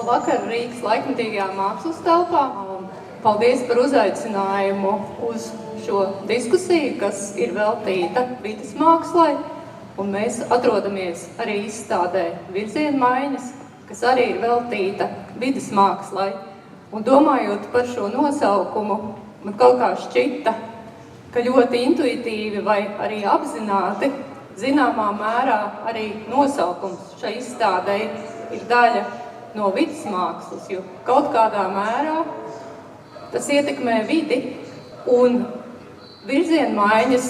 Labvakar Rīgas laikmatīgajā mākslas telpā. Paldies par uzaicinājumu uz šo diskusiju, kas ir veltīta vides mākslai. Un mēs atrodamies arī izstādē Virzienmaiņas, kas arī ir veltīta vides mākslai. Un domājot par šo nosaukumu, man kaut kā šķita, ka ļoti intuitīvi vai arī apzināti, zināmā mērā arī nosaukums šai izstādei ir daļa no vides mākslas, jo kaut kādā mērā tas ietekmē vidi, un Virzienmaiņas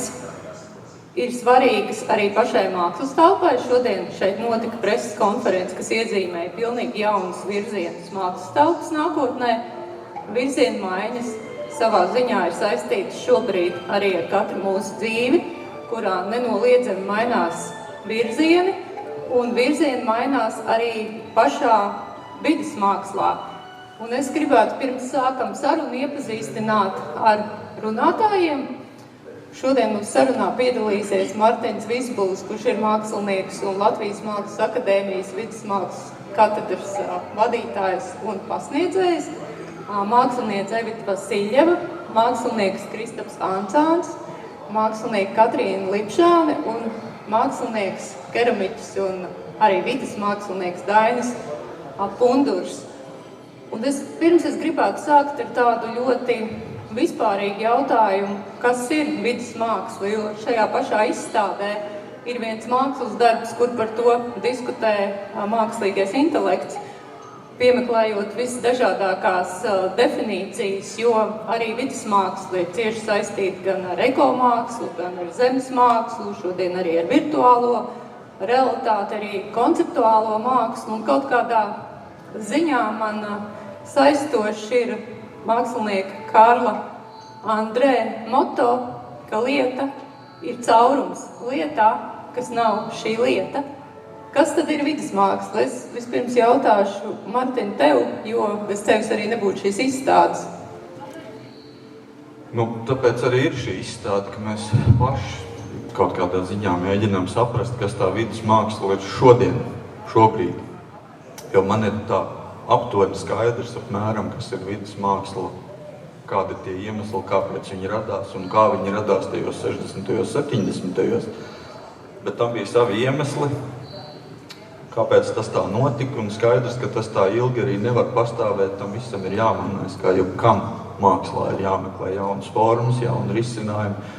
ir svarīgas arī pašai mākslas telpai. Šodien šeit notika preses konferences, kas iezīmēja pilnīgi jaunus virzienus mākslas telpas nākotnē. Virzienmaiņas savā ziņā ir saistītas šobrīd arī ar katru mūsu dzīvi, kurā nenoliedzami mainās virzieni, un virzieni mainās arī pašā vides mākslā. Un es gribētu pirms sākam sarunu iepazīstināt ar runātājiem. Šodien mums sarunā piedalīsies Martins Visbuls, kurš ir mākslinieks un Latvijas Mākslas akadēmijas vides mākslas katedras vadītājs un pasniedzējs, māksliniece Evita Vasiļeva, mākslinieks Kristaps Ancāns, mākslinieka Katrīna Lipšāne un mākslinieks keramiķis un arī vides mākslinieks Dainis Pundurs. Un pirms es gribētu sākt ar tādu ļoti vispārīgu jautājumu, kas ir vides māksla, jo šajā pašā izstādē ir viens mākslas darbs, kur par to diskutē mākslīgais intelekts, piemeklējot visdažādākās definīcijas, jo arī vides māksla ir cieši saistīta gan ar ekomākslu, gan ar zemes mākslu, šodien arī ar virtuālo realitāti, arī konceptuālo mākslu, un kaut kādā ziņā man saistoši ir mākslinieka Karla Andrē moto, ka lieta ir caurums lietā, kas nav šī lieta. Kas tad ir vides māksla? Es vispirms jautāšu Martin tev, jo bez tevis arī nebūtu šīs izstādes. Tāpēc arī ir šī izstāde, ka mēs paši kaut kādā ziņā mēģinām saprast, kas tā vides māksla ir šobrīd. Jo man ir tā aptuveni skaidrs apmēram, kas ir vides māksla, kādi ir tie iemesli, kāpēc viņi radās un kā viņi radās tajos 60. 70. Bet tam bija savi iemesli, kāpēc tas tā notika, un skaidrs, ka tas tā ilgi arī nevar pastāvēt, tam visam ir jāmanās, kā jebkam mākslā ir jāmeklē jaunas formas, jauni risinājumi.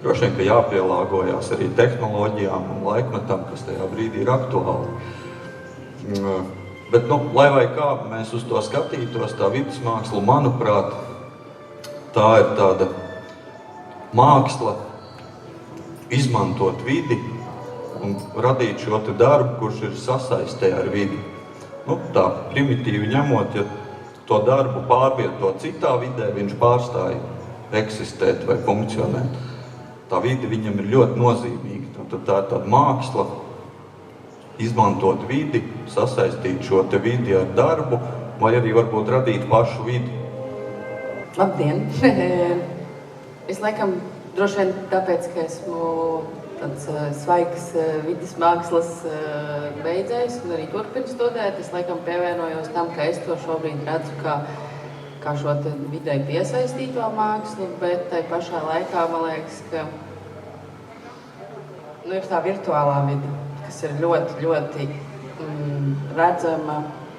Droši vien, ka jāpielāgojās arī tehnoloģijām un laikmetam, kas tajā brīdī ir aktuāli. Bet, lai vai kā mēs uz to skatītos, tā vides māksla, manuprāt, tā ir tāda māksla izmantot vidi un radīt šo te darbu, kurš ir sasaistē ar vidi. Tā primitīvi ņemot, ja to darbu pārvieto citā vidē, viņš pārstāja eksistēt vai funkcionēt. Tā vide viņam ir ļoti nozīmīga. Tā ir tāda māksla, izmantot vidi, sasaistīt šo te vidi ar darbu, vai arī varbūt radīt pašu vidi. Labdien! Es laikam droši vien tāpēc, ka esmu tāds svaigs vides mākslas beidzējs un arī turpinu studēt, es laikam pievienojos tam, ka es to šobrīd redzu kā šo te videi piesaistīto mākslu, bet tai pašā laikā man liekas, ka ir tā virtuālā vide, kas ir ļoti, ļoti redzama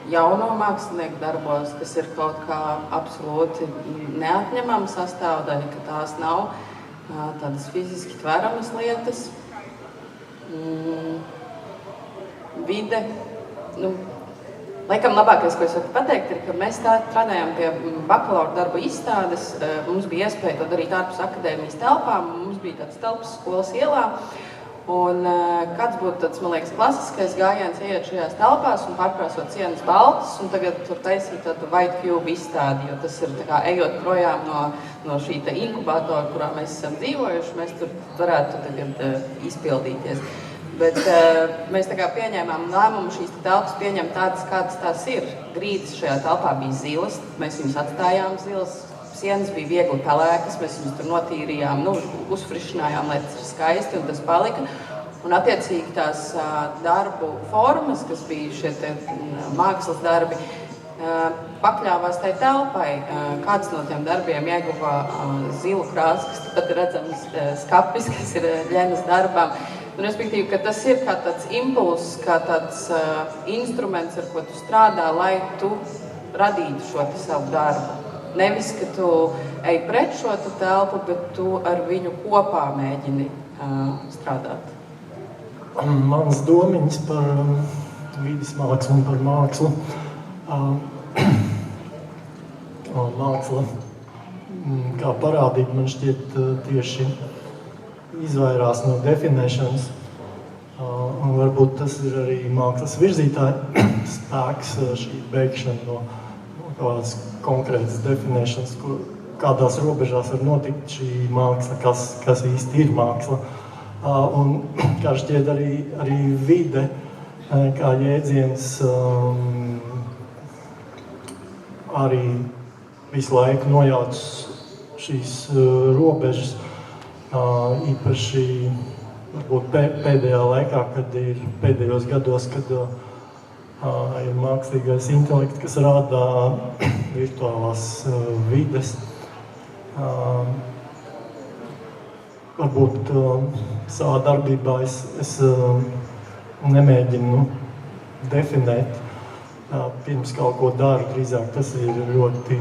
jauno mākslinieku darbos, kas ir kaut kā absolūti neatņemama sastāvdaļa, ka tās nav tādas fiziski tveramas lietas. Vide, laikam labākais, ko es varu pateikt, ir, ka mēs strādājām pie bakalaura darbu izstādes, mums bija iespēja to darīt ārpus akadēmijas telpām, mums bija tāds telpas skolas ielā. Un kāds būtu tāds, man liekas, klasiskais gājiens ieiet šajās telpās un pārkrāsot sienas baltas un tagad tur taisīt tādu white cube izstādi, jo tas ir tā kā ejot projām no šī te inkubatora, kurā mēs esam dzīvojuši, mēs tur varētu tagad izpildīties. Bet mēs tā kā pieņēmām lēmumu šīs telpas pieņemt tādas, kādas tās ir. Grīdas šajā telpā bija zilas, mēs viņus atstājām zilas. Sienas bija viegli pelēkas, mēs viņus tur notīrījām, uzfrišinājām, lai tas ir skaisti un tas palika. Un attiecīgi tās darbu formas, kas bija šie te mākslas darbi, pakļāvās tai telpai. Kāds no tiem darbiem ieguva zilu krāsu, kas pat ir redzams skapis, kas ir Ļenas darbām. Un, respektīvi, ka tas ir kā tāds impulss, kā tāds instruments, ar ko tu strādā, lai tu radītu šo savu darbu. Nevis, ka tu ej pret šo telpu, bet tu ar viņu kopā mēģini strādāt. Manas domiņas par vides mākslu un par mākslu. Māksla kā parādība man šķiet tieši izvairās no definēšanas. Un varbūt tas ir arī mākslas virzītāja spēks, šī beigšana no kādas konkrētas definēšanas, kādās robežās var notikt šī māksla, kas īsti ir māksla. Un kā šķiet arī vide, kā jēdziens, arī visu laiku nojauc šīs robežas, īpaši varbūt pēdējā laikā, pēdējos gados, kad ir mākslīgais intelekts, kas rada virtuālās vides. Varbūt savā darbībā es nemēģinu definēt pirms kaut ko daru, drīzāk tas ir ļoti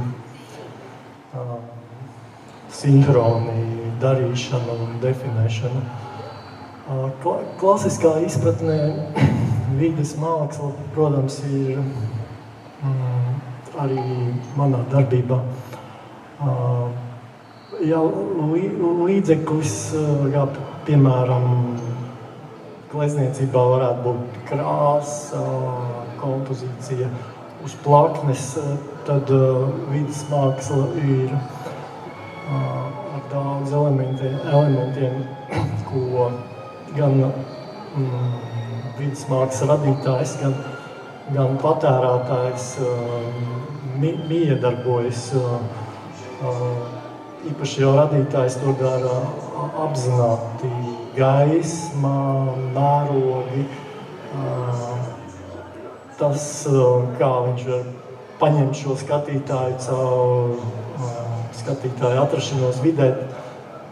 sinhroni darīšana un definēšana. Klasiskā izpratnē vides māksla, protams, ir arī manā darbībā. Ja līdzeklis, kā piemēram, glezniecībā varētu būt krāsa, kompozīcija uz plaknes, tad vides māksla ir ar daudz elementiem, ko gan vides mākslas radītājs, gan patērētājs miedarbojas. Īpaši jau radītājs to dara apzināti, gaisma, mērogi, tas, kā viņš var paņemt šo skatītāju caur skatītāju atrašanos vidē,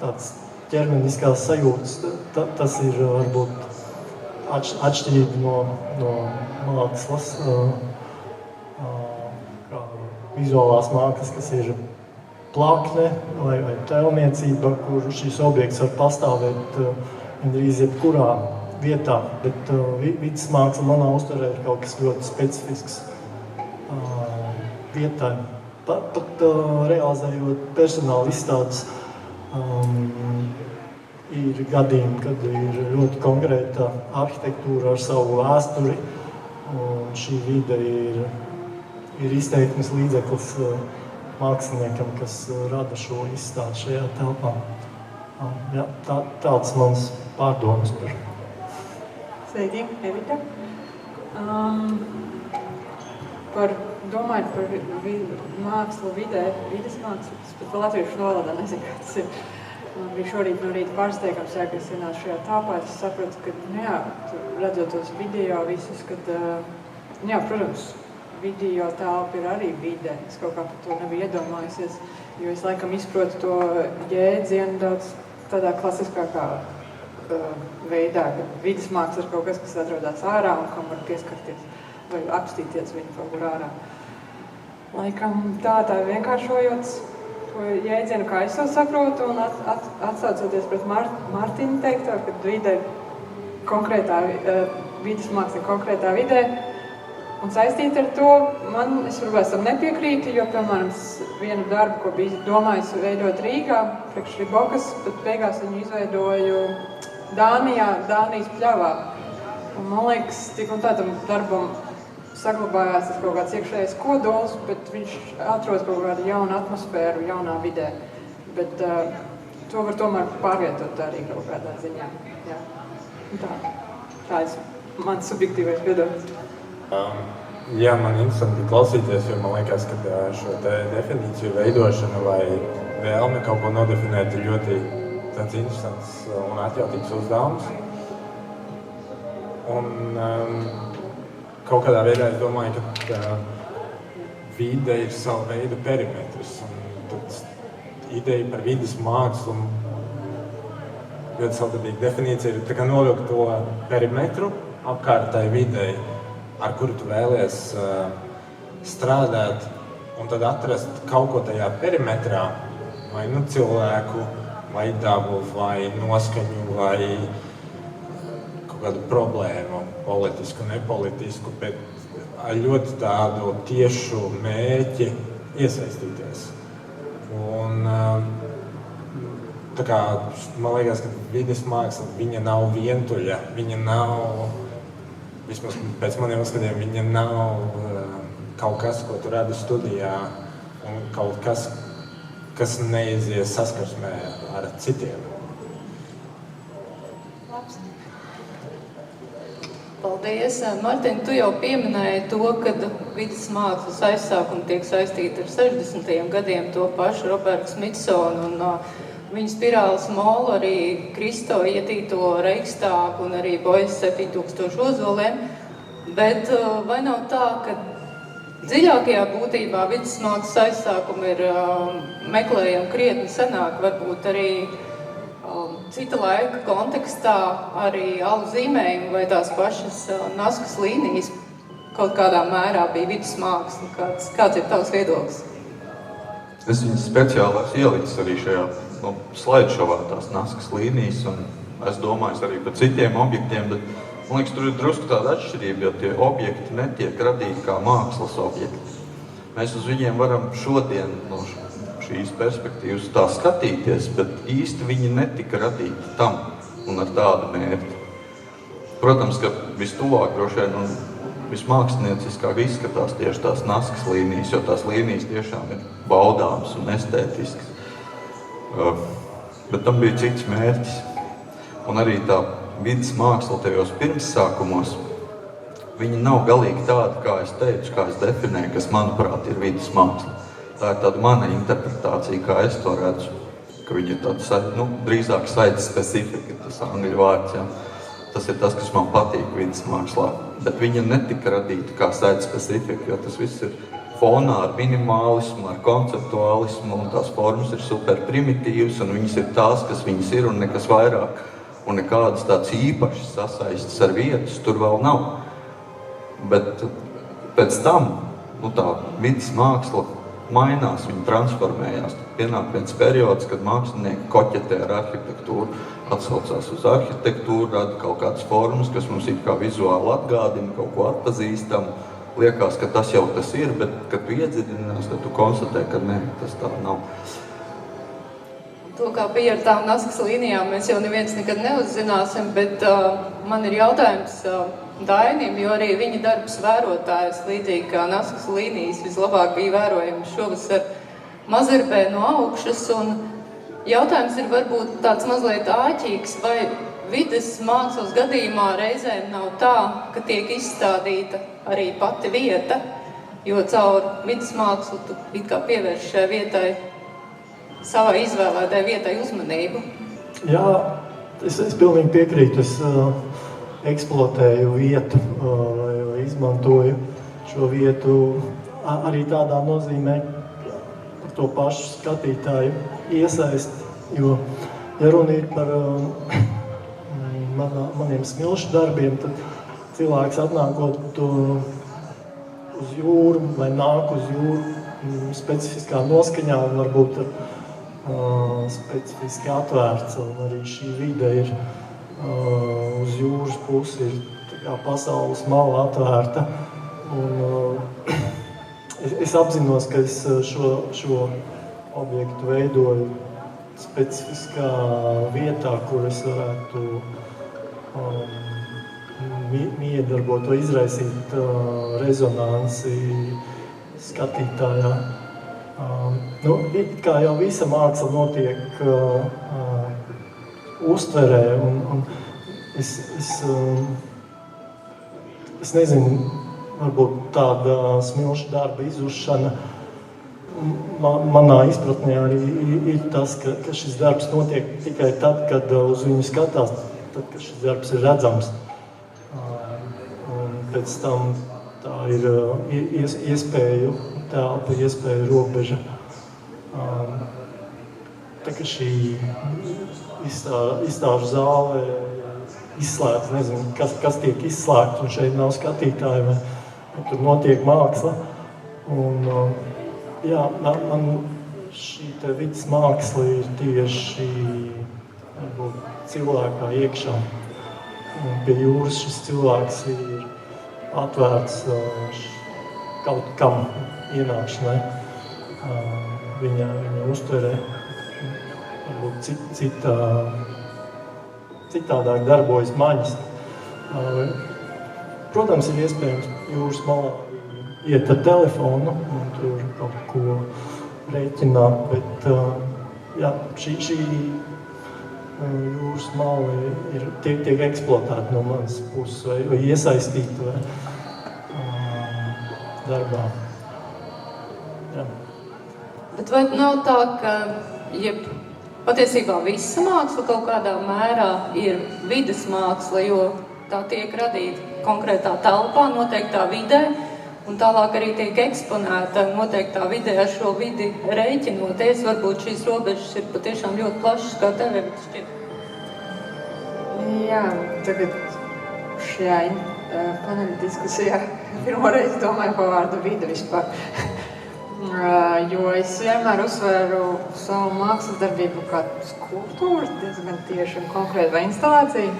tāds ķermeniskās sajūtas, tas ir varbūt atšķirīgi no mākslas, kā vizuālās mākslas, kas ir plakne vai tēlniecība, kur šis objekts var pastāvēt gandrīz jebkurā vietā, bet vides māksla manā uztverē ir kaut kas ļoti specifisks vietai. Pat realizējot personāla izstādes, ir gadījumi, kad ir ļoti konkrēta arhitektūra ar savu vēsturi, un šī vide ir izteiksmes līdzeklis māksliniekam, kas rada šo izstādi šajā telpā. Jā, tāds mans pārdomas par. Sveiki, Evita. Domājot par mākslu vidē, vides mākslu, es pat latviešu valodā nezinu, kā tas ir. Man bija šorīt no rīta pārsteigums, ka es ienācu šajā tāpā, es sapratu, ka, redzot tos video visus, kad, protams, video telpa ir arī vide. Es kaut kā par to nebiju iedomājusies, jo es laikam izprotu to jēdzienu daudz tādā klasiskākā veidā, ka vides māksla ir kaut kas, kas atrodas ārā un kam var pieskarties vai apstīties viņu kaut kur ārā. Laikam tā vienkāršojot to jēdzienu, kā es to saprotu, un atsaucoties pret Martina teikto, ka vide konkrētā, vides māksla konkrētā vidē, un saistīt ar to, es varbūt tam nepiekrītu, jo, piemēram, vienu darbu, ko biju domājis veidot Rīgā, priekš Ribokas, bet beigās viņu izveidoju Dānijas pļavā. Un man liekas, tik un tā tam darbam saglabājās tas kaut kāds iekšējais kodols, bet viņš atrod kaut kādu jaunu atmosfēru, jaunā vidē. Bet to var tomēr pārvietot arī kaut kādā ziņā. Jā. Tā ir mans subjektīvais viedoklis. Jā, man interesanti klausīties, jo man liekas, ka šo definīciju veidošana vai vēlme kaut ko nodefinēt ir ļoti tāds interesants un atjautīgs uzdevums. Un kaut kādā veidā es domāju, ka vide ir sava veida perimetrs. Un tad ideja par vides mākslu ļoti savādīga definīcija ir tā kā novilkt to perimetru apkārtai videi, ar kuru tu vēlies strādāt, un tad atrast kaut ko tajā perimetrā, vai nu cilvēku, vai dabu, vai noskaņu, vai kaut kādu problēmu, politisku, nepolitisku, bet ar ļoti tādu tiešu mērķi iesaistīties. Un tā kā, man liekas, ka vides māksla, viņa nav vientuļa, viņa nav, vismaz pēc maniem uzskatiem, viņa nav kaut kas, ko tu radi studijā, un kaut kas, kas neizies saskarsmē ar citiem. Paldies. Martin, tu jau pieminēji to, ka vides mākslas aizsākumi tiek saistīti ar 60. gadiem, to pašu Robertu Smitsonu un viņa spirāles molu, arī Kristo ietīto Reikstāgu un arī Bojas 7000 ozoliem. Bet vai nav tā, ka dziļākajā būtībā vides mākslas aizsākumi ir meklējami krietni senāk, varbūt arī cita laika kontekstā, arī alu zīmējumi vai tās pašas naskas līnijas kaut kādā mērā bija vides māksla. Kāds ir tavs viedoklis? Es viņas speciāli ielicis arī šajā slidešovā tās naskas līnijas, un es domāju arī par citiem objektiem, bet man liekas, tur ir drusku tāda atšķirība, jo tie objekti netiek radīti kā mākslas objekti. Mēs uz viņiem varam šodien no šīs perspektīvas tā skatīties, bet īsti viņi netika radīti tam un ar tādu mērķi. Protams, ka vistuvāk droši vien un vismākslinieciskāk izskatās tieši tās naskas līnijas, jo tās līnijas tiešām ir baudāmas un estētiskas. Bet tam bija cits mērķis. Un arī tā vides māksla tajos pirmssākumos, viņi nav galīgi tāda, kā es teicu, kā es definēju, kas, manuprāt, ir vides māksla. Tā ir tāda mana interpretācija, kā es to redzu, ka viņi ir tāda, drīzāk site specifika, tas angļu vārds, jā. Tas ir tas, kas man patīk vides mākslā, bet viņa netika radīta kā site specifika, jo tas viss ir fonā ar minimālismu, ar konceptuālismu, un tās formas ir super primitīvas, un viņas ir tās, kas viņas ir, un nekas vairāk, un nekādas tāds īpašas sasaistas ar vietas tur vēl nav. Bet pēc tam, tā vides māksla mainās, viņa transformējās. Pienāk viens periods, kad mākslinieki koķetē ar arhitektūru, atsaucās uz arhitektūru, rada kaut kādas formas, kas mums ir kā vizuāli atgādina, kaut ko atpazīstam. Liekas, ka tas jau tas ir, bet, kad tu iedziļinās, tad tu konstatē, ka nē, tas tā nav. To, kā bija ar tām naskas līnijām, mēs jau neviens nekad neuzzināsim, bet man ir jautājums Dainim, jo arī viņa darbs vērotājs, līdzīgi kā naskas līnijas, vislabāk bija vērojams šovasar Mazerbē no augšas, un jautājums ir varbūt tāds mazliet āķīgs, vai vides mākslas gadījumā reizēm nav tā, ka tiek izstādīta arī pati vieta, jo caur vides mākslu tu it kā pievērš šai vietai, savai izvēlētai vietai uzmanību. Jā, es pilnīgi piekrītu. Es eksploatēju vietu, izmantoju šo vietu arī tādā nozīmē par to pašu skatītāju iesaisti, jo, ja runa ir par maniem smilšu darbiem, tad cilvēks atnākot uz jūru vai nāk uz jūru specifiskā noskaņā un varbūt specifiski atvērts, un arī šī vide ir uz jūras pusi, ir kā pasaules mala atvērta. Un, es apzinos, ka es šo objektu veidoju specifiskā vietā, kur es varētu miedarbot vai izraisīt rezonansi skatītājā. It kā jau visa māksla notiek uztverē, un es nezinu, varbūt tāda smilšu darba izušana manā izpratnē arī ir tas, ka šis darbs notiek tikai tad, kad uz viņu skatās, tad, kad šis darbs ir redzams. Un pēc tam tā ir iespēju telpa, iespēja robeža. Tā kā šī izstāžu zāle izslēgts, nezinu, kas tiek izslēgts, un šeit nav skatītāji, vai tur notiek māksla. Un, jā, man šī te vidas māksla ir tieši varbūt cilvēkā iekšā. Un pie jūras šis cilvēks ir atvērts kaut kam ienākšanai. Viņa uztverē varbūt citādāk darbojas maņas. Protams, ir iespējams jūras malā iet ar telefonu un tur kaut ko rēķināt, bet jā, šī jūras mala tiek eksploatēta no manas puses vai iesaistīta darbā. Jā. Bet vai nav tā, ka patiesībā visa māksla kaut kādā mērā ir vides māksla, jo tā tiek radīta konkrētā telpā, noteiktā vidē, un tālāk arī tiek eksponēta noteiktā vidē ar šo vidi rēķinoties. Varbūt šīs robežas ir patiešām ļoti plašas, kā tev šķiet. Jā, tagad šajā paneļa diskusijā pirmoreiz domāju par vārdu vide vispār. Jo es vienmēr uzsveru savu mākslas darbību kā skulptūru, diezgan tieši un konkrēti vai instalāciju.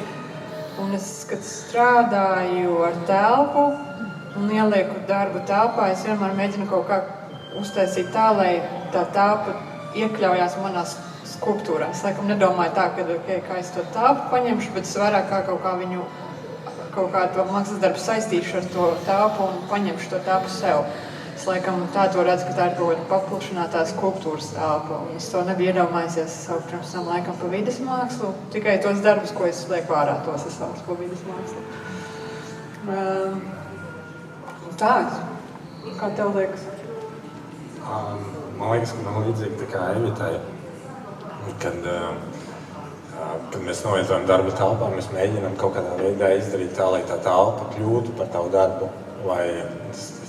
Un es, kad strādāju ar telpu un ielieku darbu telpā, es vienmēr mēģinu kaut kā uztaisīt tā, lai tā telpa iekļaujās manās skulptūrās. Es laikam nedomāju tā, kā es to telpu paņemšu, bet es vairāk kā kaut kā to mākslas darbu saistīšu ar to telpu un paņemšu to telpu sev. Es laikam tā to redzu, ka tā ir kaut kāda paplašinātā skulptūras telpa, un es to nebiju iedomājusies, es saucu pirms tam laikam par vides mākslu, tikai tos darbus, ko es lieku ārā, tos es saucu par vides mākslu. Tā, kā tev liekas? Man liekas, ka man līdzīgi tā kā Evitai, kad mēs novietojam darbu telpā, mēs mēģinām kaut kādā veidā izdarīt tā, lai tā telpa kļūtu par tavu darbu, vai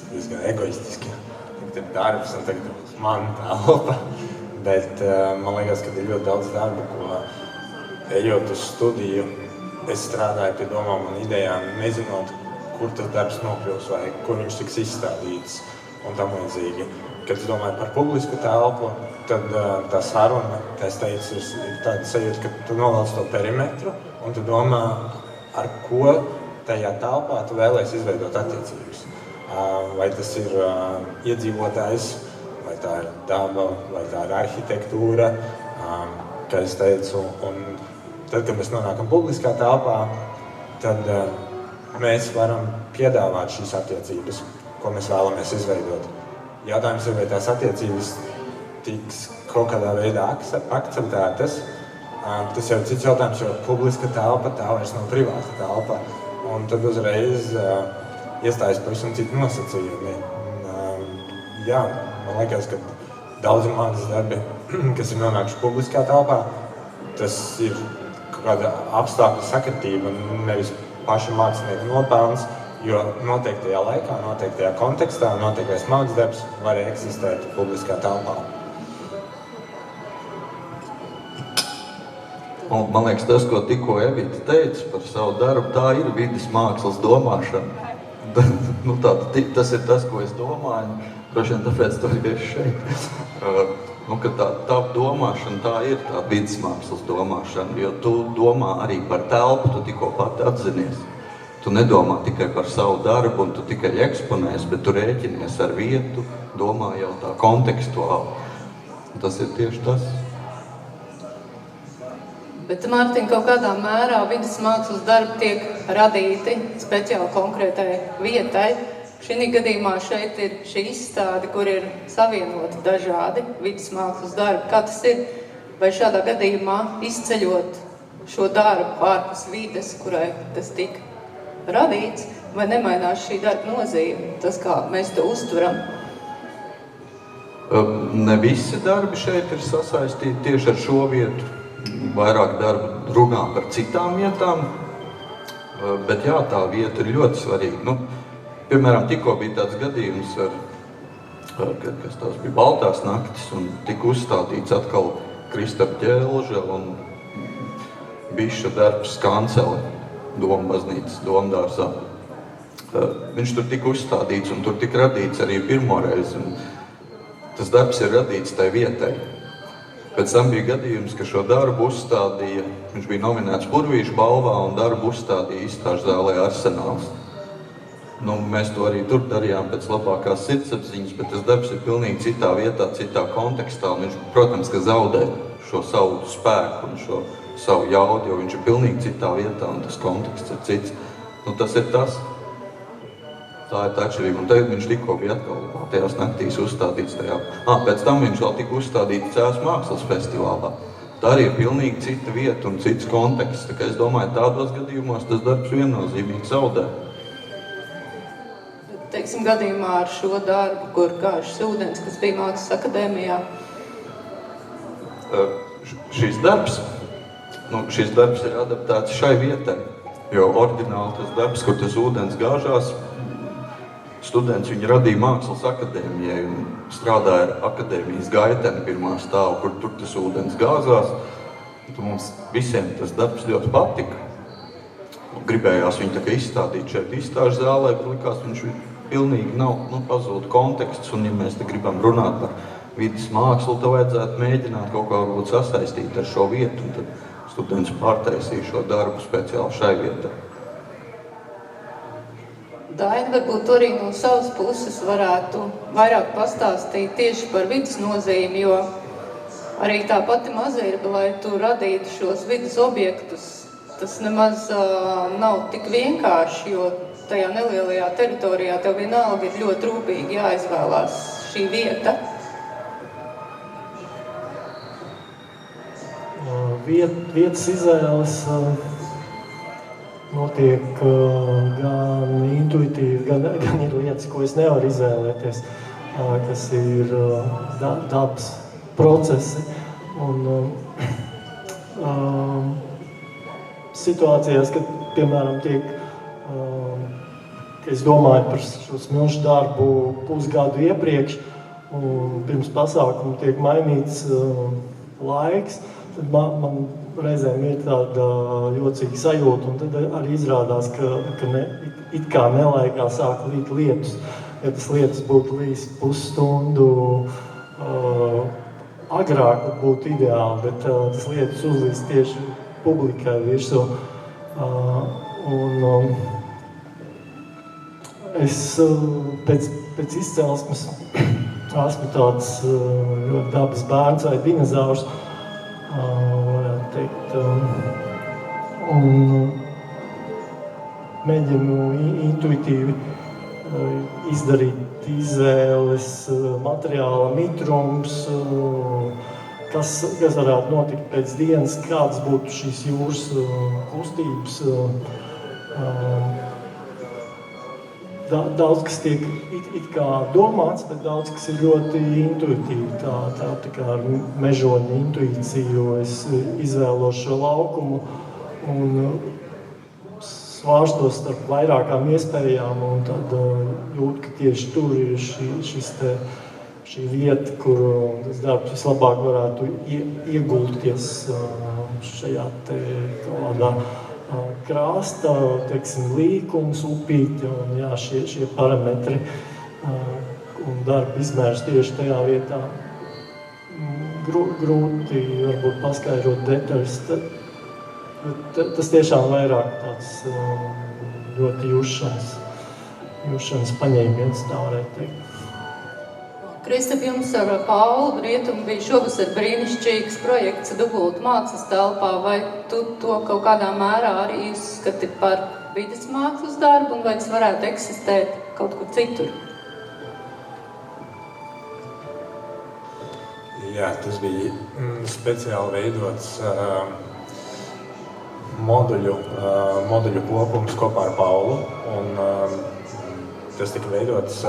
diezgan egoistiski. Tagad ir darbs un tagad ir mana telpa. Bet man liekas, ka ir ļoti daudz darba, ko ejot uz studiju, es strādāju pie domām un idejām, nezinot, kur tas darbs nokļūs vai kur viņš tiks izstādīts un tam līdzīgi. Kad es domāju par publisku telpu, tad tā saruna, kā es teicu, ir tāda sajūta, ka tu novelc to perimetru un tu domā, ar ko tajā telpā tu vēlēsi izveidot attiecības. Vai tas ir iedzīvotājs, vai tā ir daba, vai tā ir arhitektūra, kā es teicu. Un tad, kad mēs nonākam publiskā telpā, tad mēs varam piedāvāt šīs attiecības, ko mēs vēlamies izveidot. Jautājums ir, vai tās attiecības tiks kaut kādā veidā akceptētas. Tas jau ir cits jautājums, jo publiska telpa tā vairs nav privāta telpa. Un tad uzreiz iestājas pavisam citi nosacījumi. Jā, man liekas, ka daudzi mākslas darbi, kas ir nonākuši publiskā telpā, tas ir kaut kāda apstākļu sakritība, nevis paša mākslinieka nopelns, jo noteiktajā laikā, noteiktajā kontekstā, noteiktais mākslas darbs var eksistēt publiskā telpā. Un, man liekas, tas, ko tikko Evita teica par savu darbu, tā ir vides mākslas domāšana. Tas ir tas, ko es domāju, droši vien tāpēc to ir šeit. Ka tā domāšana, tā ir tā vides mākslas domāšana, jo tu domā arī par telpu, tu tikko pati atzinies. Tu nedomā tikai par savu darbu un tu tikai eksponēs, bet tu rēķinies ar vietu, domā jau tā kontekstuāli. Tas ir tieši tas. Bet, Mārtiņ, kaut kādā mērā vides mākslas darbi tiek radīti speciāli konkrētai vietai. Šī gadījumā šeit ir šī izstāde, kur ir savienoti dažādi vides mākslas darbi. Kā tas ir? Vai šādā gadījumā izceļot šo darbu ārpus vides, kurai tas tika radīts, vai nemainās šī darba nozīme, tas, kā mēs to uztveram? Ne visi darbi šeit ir sasaistīti tieši ar šo vietu. Vairāk darbu runā par citām vietām, bet jā, tā vieta ir ļoti svarīga. Piemēram, tikko bija tāds gadījums ar kas tās bija Baltās naktis, un tika uzstādīts atkal Kristapa ķēlža un biša darbs Kancele, Dombaznīcas, Domdārzā. Viņš tur tika uzstādīts, un tur tika radīts arī pirmoreiz, un tas darbs ir radīts tai vietai. Pēc tam bija gadījums, ka šo darbu uzstādīja, viņš bija nominēts Purvīšu balvā, un darbu uzstādīja izstāžu zālē Arsenāls. Mēs to arī tur darījām pēc labākās sirdsapziņas, bet tas darbs ir pilnīgi citā vietā, citā kontekstā, un viņš, protams, ka zaudē šo savu spēku un šo savu jaudu, jo viņš ir pilnīgi citā vietā, un tas konteksts ir cits. Tas ir tas. Tā ir tā atšķirība, un tagad viņš tikko bija atkal tajās naktīs uzstādīts tajā. Pēc tam viņš vēl tika uzstādīts Cēsu mākslas festivālā. Tā arī ir pilnīgi cita vieta un cits konteksts. Tā kā es domāju, tādos gadījumos tas darbs viennozīmīgi zaudē. Teiksim, gadījumā ar šo darbu, kur Gāžas ūdens, kas bija Mākslas akadēmijā. Šis darbs ir adaptēts šai vietai, jo oriģināli tas darbs, kur tas ūdens gāžās, students viņu radīja Mākslas akadēmijai un strādāja ar akadēmijas gaiteni pirmā stāvu, kur tur tas ūdens gāzās. Mums visiem tas darbs ļoti patika. Gribējās viņu tā kā izstādīt šeit izstāžu zālē, bet likās viņš pilnīgi nav pazūd konteksts, un ja mēs te gribam runāt par vidas mākslu, tad vajadzētu mēģināt kaut kā varbūt sasaistīt ar šo vietu, un tad students pārtaisīja šo darbu speciāli šai vietai. Daina, varbūt arī no savas puses varētu vairāk pastāstīt tieši par vidas nozīmi, jo arī tā pati Mazirba, lai tu radītu šos vidas objektus, tas nemaz nav tik vienkārši, jo tajā nelielajā teritorijā tev vienalga ir ļoti rūpīgi jāizvēlās šī vieta. Vietas izvēles notiek gan intuitīvi, gan ir lietas, ko es nevaru izvēlēties, kas ir dabas procesi. Un situācijās, kad, piemēram, es domāju par šo smilšu darbu pusgadu iepriekš, un pirms pasākuma tiek mainīts laiks, tad man reizēm ir tāda jocīga sajūta, un tad arī izrādās, ka it kā nelaikā sāk līt lietus. Ja tas lietus būtu līs pusstundu agrāk, būtu ideāli, bet tas lietus uzlīs tieši publikai virsū. Es pēc izcelsmes esmu tāds ļoti dabas bērns vai dinozaurs, varētu teikt, un mēģinu intuitīvi izdarīt izvēles, materiāla mitrums, kas varētu notikt pēc dienas, kādas būtu šīs jūras kustības. Daudz, kas tiek it kā domāts, bet daudz, kas ir ļoti intuitīvi. Tā kā ar mežoņa intuīciju es izvēlos šo laukumu un svārstos starp vairākām iespējām, un tad jūt, ka tieši tur ir šī vieta, kur tas darbs vislabāk varētu iegulties šajā te kādā krāsta, teiksim, līkums, upīti un jā, šie parametri un darba izmērs tieši tajā vietā. Grūti varbūt paskaidrot detaļas, tas tiešām vairāk tāds ļoti jušanas paņēmiens, tā varētu teikt. Kristap, jums ar Paulu Rietumu bija šovasar brīnišķīgs projekts Dubultu mākslas telpā, vai tu to kaut kādā mērā arī izskati par vides mākslas darbu, un vai tas varētu eksistēt kaut kur citur? Jā, tas bija speciāli veidots moduļu kopums kopā ar Paulu, un tas tika veidots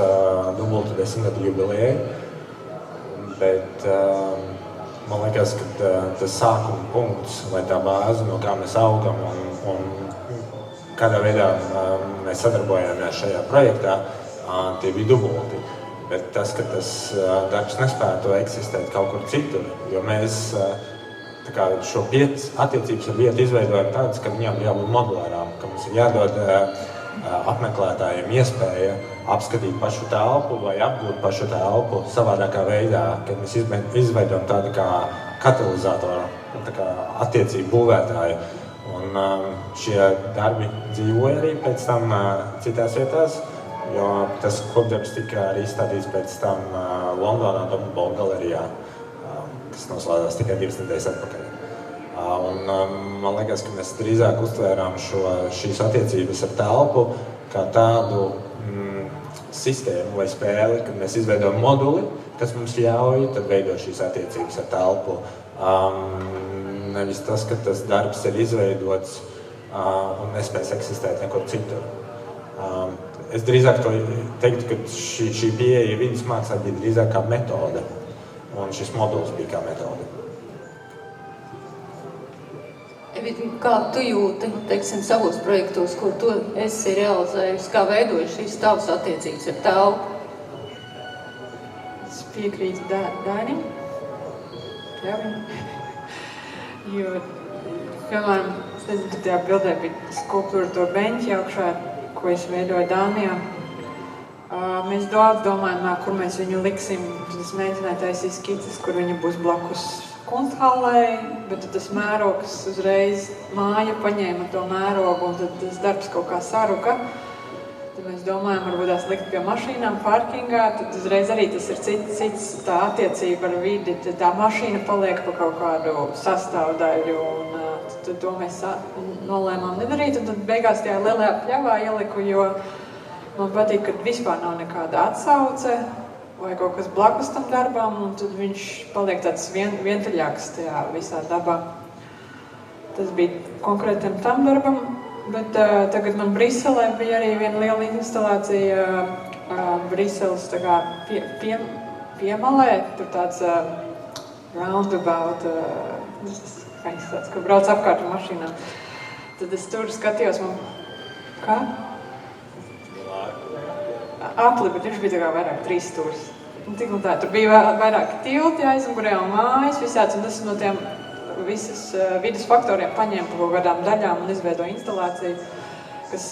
Dubultu 10. jubilejai, bet man liekas, ka tas sākuma punkts vai tā bāze, no kā mēs augam un kādā veidā mēs sadarbojāmies šajā projektā, tie bija Dubulti. bet tas, ka tas darbs nespētu eksistēt kaut kur citur, jo mēs šo attiecības ar vietu izveidojam tādas, ka viņām jābūt modulārām, ka mums ir jādod apmeklētājiem iespēja apskatīt pašu telpu vai apgūt pašu telpu savādākā veidā, kad mēs izveidojam tādu kā katalizatoru, tā kā attiecību būvētāju. Un šie darbi dzīvoja arī pēc tam citās vietās, jo tas kopdarbs tika arī izstādīts pēc tam Londonā Double galerijā, kas noslēdzās tikai 2 nedēļas atpakaļ. Un man liekas, ka mēs drīzāk uztvērām šīs attiecības ar telpu kā tādu sistēmu vai spēli, kad mēs izveidojam moduli, kas mums ļauj tad veidot šīs attiecības ar telpu. Nevis tas, ka tas darbs ir izveidots un nespēs eksistēt nekur citur. Es drīzāk to teiktu, ka šī pieeja vidas mākslā bija drīzāk kā metode, un šis moduls bija kā metode. Evita, kā tu jūti, teiksim, savos projektos, kur tu esi realizējusi, kā veidojuši šīs tavas attiecības ar telpu? Es piekrītu Dainim. Jo, piemēram, es nezinu, ka tajā bildē bija skulptūra to beņķi augšā, ko es veidoju Dānijā. Mēs daudz domājam, kur mēs viņu liksim. Tad es mēģināju taisīt skices, kur viņa būs blakus kunsthallei, bet tas mērogs uzreiz māja paņēma to mērogu, un tad tas darbs kaut kā saruka. Tad mēs domājam, varbūt tās likt pie mašīnām parkingā, tad uzreiz arī tas ir cits tā attiecība ar vidi, tad tā mašīna paliek pa kaut kādu sastāvdaļu, un tad to mēs nolēmām nedarīt, un tad beigās tajā lielajā pļavā ieliku, jo man patīk, ka vispār nav nekāda atsauce vai kaut kas blakus tam darbam, un tad viņš paliek tāds vientuļāks tajā visā dabā. Tas bija konkrētam tam darbam, bet tagad man Briselē bija arī viena liela instalācija Briseles tā kā piemalē, tur tāds roundabout, tāds, ka brauc apkārt ar mašīnām. Tad es tur skatījos, kā? Apli, bet viņš bija tā kā vairāk 3 stūris. Tur bija vairāki tilti aizmugurē un mājas visāds, un tas no tiem visas vidas faktoriem paņēma pa kaut kādām daļām un izveidoja instalāciju, kas,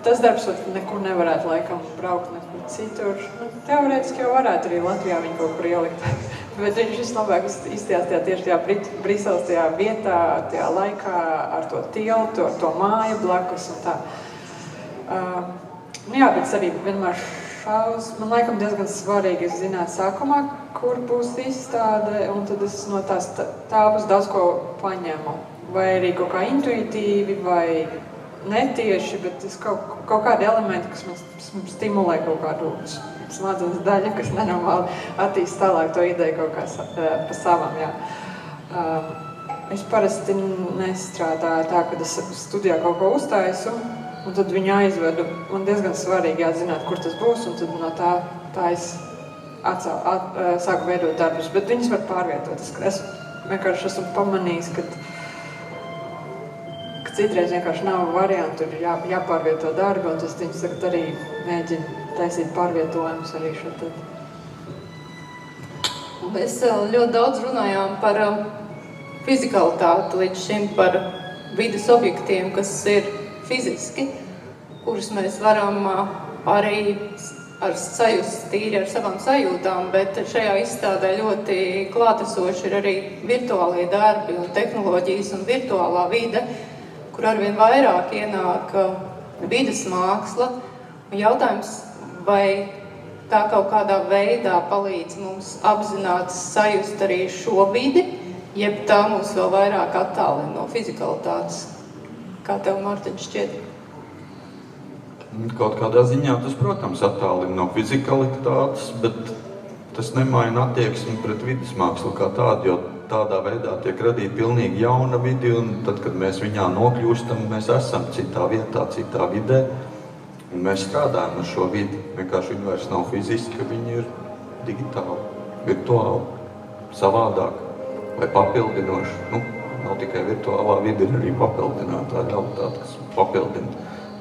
tas darbs nekur nevarētu laikam braukt nekur citur. Teorētiski jau varētu arī Latvijā viņu kaut kur ielikt, bet viņš vislabāk izstāstīja tieši tajā Briseles tajā vietā, tajā laikā ar to tiltu, ar to māju blakus un tā. Jā, bet es arī vienmēr man laikam diezgan svarīgi zināt sākumā, kur būs izstāde, un tad es no tās tāpus daudz ko paņemu. Vai arī kaut kā intuitīvi, vai netieši, bet es kaut kādi elementi, kas man stimulē kaut kādu smadzenes daļu, kas nenormāli attīst tālāk to ideju kaut kā pa savam, jā. Es parasti nestrādāju tā, kad es studijā kaut ko uztaisu, un tad viņu aizvedu. Man diezgan svarīgi jāzināt, kur tas būs, un tad no tā es sāku veidot darbus, bet viņus var pārvietot. Es vienkārši esmu pamanījis, ka citreiz vienkārši nav variantu, tur jāpārvieto darbi, un tas viņus tagad arī mēģina taisīt pārvietojumus arī šeit. Mēs ļoti daudz runājām par fizikalitāti līdz šim, par vidas objektiem, kas ir fiziski, kurus mēs varam arī sajust tīri ar savām sajūtām, bet šajā izstādē ļoti klātesoši ir arī virtuālie darbi un tehnoloģijas un virtuālā vide, kur arvien vairāk ienāk vides māksla. Un jautājums, vai tā kaut kādā veidā palīdz mums apzināti sajust arī šo vidi, jeb tā mūs vēl vairāk attālina no fizikalitātes. Kā tev, Mārtiņ, šķiet? Kaut kādā ziņā tas, protams, attālina no fizikalitātes, bet tas nemaina attieksmi pret vidas mākslu kā tādu, jo tādā veidā tiek radīta pilnīgi jauna vidi, un tad, kad mēs viņā nokļūstam, mēs esam citā vietā, citā vidē, un mēs strādājam ar šo vidi. Vienkārši viņi vairs nav fiziski, viņi ir digitāli, virtuāli, savādāk vai papildinoši. Nav tikai virtuālā vide, ir arī papildinātā realitāte, kas papildina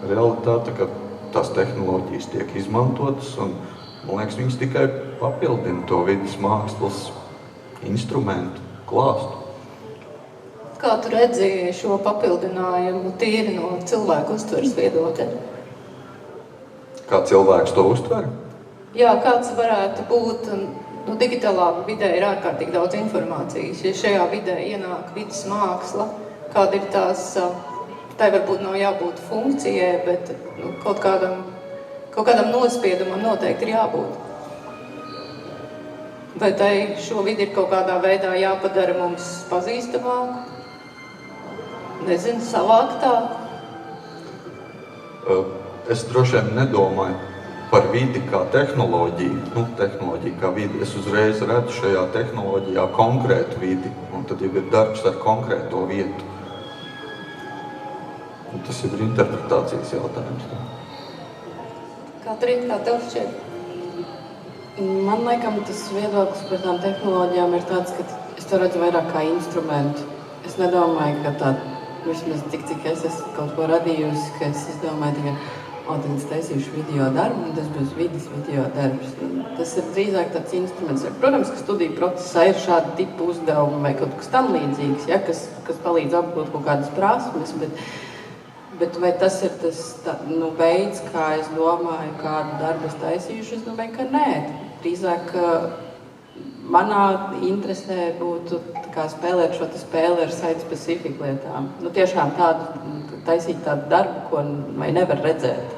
realitāte, ka tās tehnoloģijas tiek izmantotas un Man liekas, viņas tikai papildina to vidas mākslas instrumentu klāstu. Kā tu redzi šo papildinājumu tīri no cilvēku uztveres viedokļa? Kā cilvēks to uztver? Jā, kāds varētu būt, digitālā vidē ir ārkārtīgi daudz informācijas. Ja šajā vidē ienāk vidas māksla, kāda ir tās, tai varbūt nav jābūt funkcijai, bet kaut kādam nospiedumam noteikti ir jābūt. Vai tai šo vidi ir kaut kādā veidā jāpadara mums pazīstamāk? Nezinu, savāktāk? Es droši vien nedomāju par vidi kā tehnoloģiju, tehnoloģiju kā vidi. Es uzreiz redzu šajā tehnoloģijā konkrētu vidi, un tad jau ir darbs ar konkrēto vietu. Un tas jau ir interpretācijas jautājums. Katrīna, kā tev šķiet? Man laikam tas viedoklis par tām tehnoloģijām ir tāds, ka es to redzu vairāk kā instrumentu. Es nedomāju, ka tā, vismaz tik, cik es esmu kaut ko radījusi, ka es domāju, tagad es taisīšu video darbu, un tas būs vidas video darbs. Tas ir drīzāk tāds instruments. Protams, ka studiju procesā ir šādi tipu uzdevumi vai kaut kas tam līdzīgs, ja, kas palīdz apgūt kaut kādas prasmes, bet vai tas ir tas veids, kā es domāju, kādu darbu es taisīšu, es domāju, ka nē. Drīzāk manā interesē būtu spēlēt šo spēli ar site-specific lietām. Tiešām taisīt tādu darbu, ko vai nevar redzēt,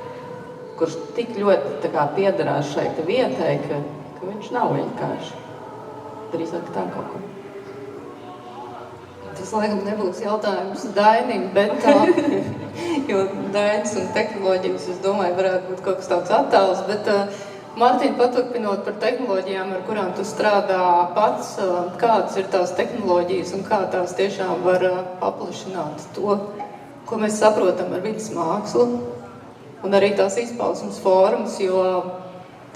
kurš tik ļoti piederās šai vietai, ka viņš nav vienkārši. Drīzāk tā kaut ko. Tas laikam nebūs jautājums Dainim, bet jo Dainis un tehnoloģijas, es domāju, varētu būt kaut kas tāds attāls, bet Mārtiņ, paturpinot par tehnoloģijām, ar kurām tu strādā pats, kādas ir tās tehnoloģijas un kā tās tiešām var paplašināt to, ko mēs saprotam ar vidas mākslu un arī tās izpausmes formas, jo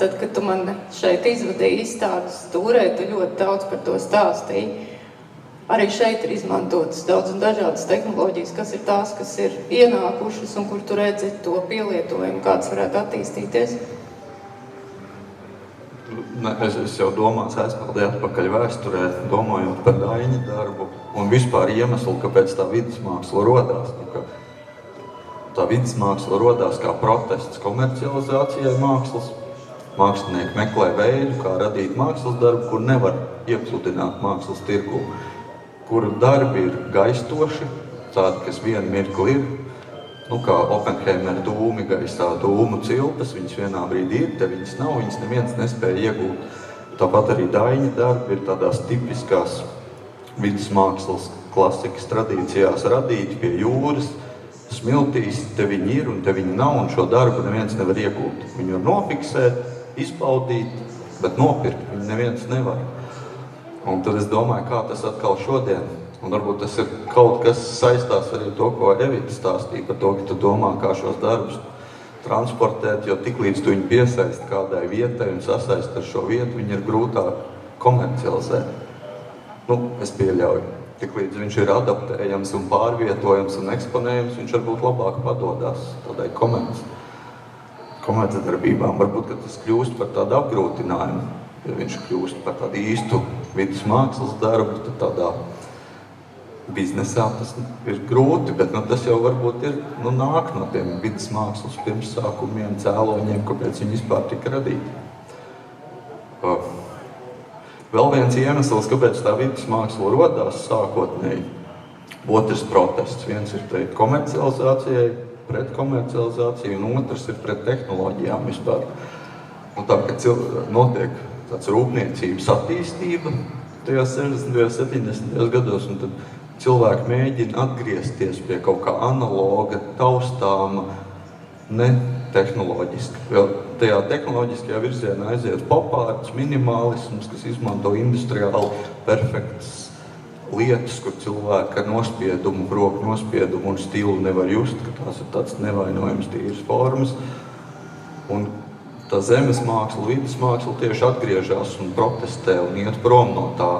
tad, kad tu man šeit izvadīji izstādes stūrē, tu ļoti daudz par to stāstīji. Arī šeit ir izmantotas daudz un dažādas tehnoloģijas, kas ir tās, kas ir ienākušas un kur tu redzi to pielietojumu, kāds varētu attīstīties. Es jau domāju, aizpildīju atpakaļ vēsturē, domājot par Daņa darbu un vispār iemeslu, kāpēc tā vidas māksla rodās. Tā vidas māksla rodās kā protests komercializācijai mākslas. Mākslinieki meklē veidu, kā radīt mākslas darbu, kur nevar iepludināt mākslas tirgu, kuru darbi ir gaistoši, tādi, kas vienu mirkli ir, kā Oppenheimera dūmi gaisā, dūmu cilpas, viņas vienā brīdī ir, te viņas nav, viņas neviens nespēja iegūt. Tāpat arī Daņa darbi ir tādās tipiskās vidas mākslas klasikas tradīcijās radīti pie jūras, smiltīs, te viņi ir un te viņi nav, un šo darbu neviens nevar iegūt. Viņu var nofiksēt, izbaudīt, bet nopirkt viņu neviens nevar. Un tad es domāju, kā tas atkal šodien. Un varbūt tas ir kaut kas saistās arī to, ko Evita stāstīja par to, ka tu domā, kā šos darbus transportēt, jo tiklīdz tu viņu piesaisti kādai vietai un sasaisti ar šo vietu, viņi ir grūtāk komercializēt. Es pieļauju. Tiklīdz viņš ir adaptējams un pārvietojams un eksponējams, viņš varbūt labāk padodās tādai komercdarbībām. Varbūt, ka tas kļūst par tādu apgrūtinājumu. Ja viņš kļūst par tādu īstu vidas mākslas darbu, tad tādā biznesā tas ir grūti, bet tas jau varbūt ir, nāk no tiem vidas mākslas pirmsākumiem, cēloņiem, kāpēc viņi vispār tika radīti. Vēl viens iemesls, kāpēc tā vidas māksla rodās sākotnēji, otrs protests. Viens ir pret komercializācijai, pret komercializāciju, un otrs ir pret tehnoloģijām vispār. Tā, ka notiek tāds rūpniecības attīstība tajos 60. 70. gados, un tad cilvēki mēģina atgriezties pie kaut kā analoga, taustāma, ne tehnoloģiski. Vēl tajā tehnoloģiskajā virzienā aiziet pop-arts, minimālisms, kas izmanto industriāli perfektas lietas, kur cilvēki ar nospiedumu, roku nospiedumu un stilu nevar just, ka tās ir tāds nevainojams tīras formas. Un tā zemes māksla, vidas māksla tieši atgriežas un protestē un iet prom no tā.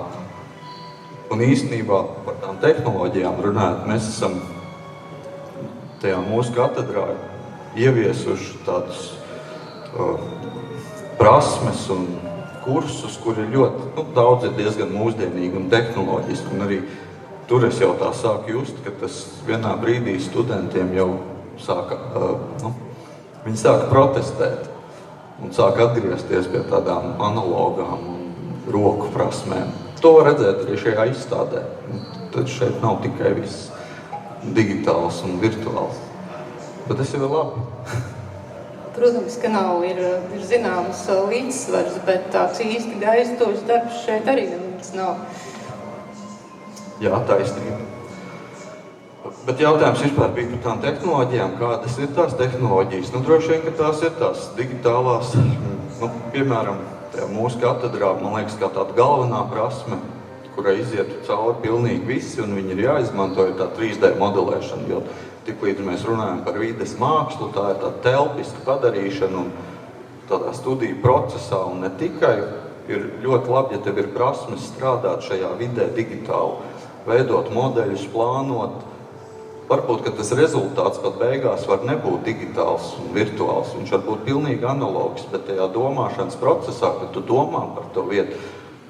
Un īstenībā par tām tehnoloģijām runājot, mēs esam tajā mūsu katedrā ieviesuši tādus prasmes un kursus, kur ir ļoti, daudz ir diezgan mūsdienīgi un tehnoloģiski, un arī tur es jau tā sāku just, ka tas vienā brīdī studentiem jau viņi sāka protestēt un sāka atgriezties pie tādām analogām un roku prasmēm. To var redzēt arī šajā izstādē. Tad šeit nav tikai viss digitāls un virtuāls. Bet tas jau ir labi. Protams, ka nav, ir zināms līdzsvars, bet tāds īsti gaistošs darbs šeit arī nemaz nav. Jā, taisnība. Bet jautājums vispār bija par tām tehnoloģijām, kādas ir tās tehnoloģijas. Droši vien, ka tās ir tās digitālās, piemēram, mūsu katedrā, man liekas, kā tāda galvenā prasme, kurai izietu cauri pilnīgi visi, un viņi ir jāizmanto, ir tā 3D modelēšana, jo tiklīdz mēs runājam par vides mākslu, tā ir tā telpiska padarīšana un tādā studiju procesā, un ne tikai ir ļoti labi, ja tev ir prasmes strādāt šajā vidē digitāli, veidot modeļus, plānot. Varbūt, ka tas rezultāts pat beigās var nebūt digitāls un virtuāls, viņš var būt pilnīgi analogs, bet tajā domāšanas procesā, kad tu domā par to vietu,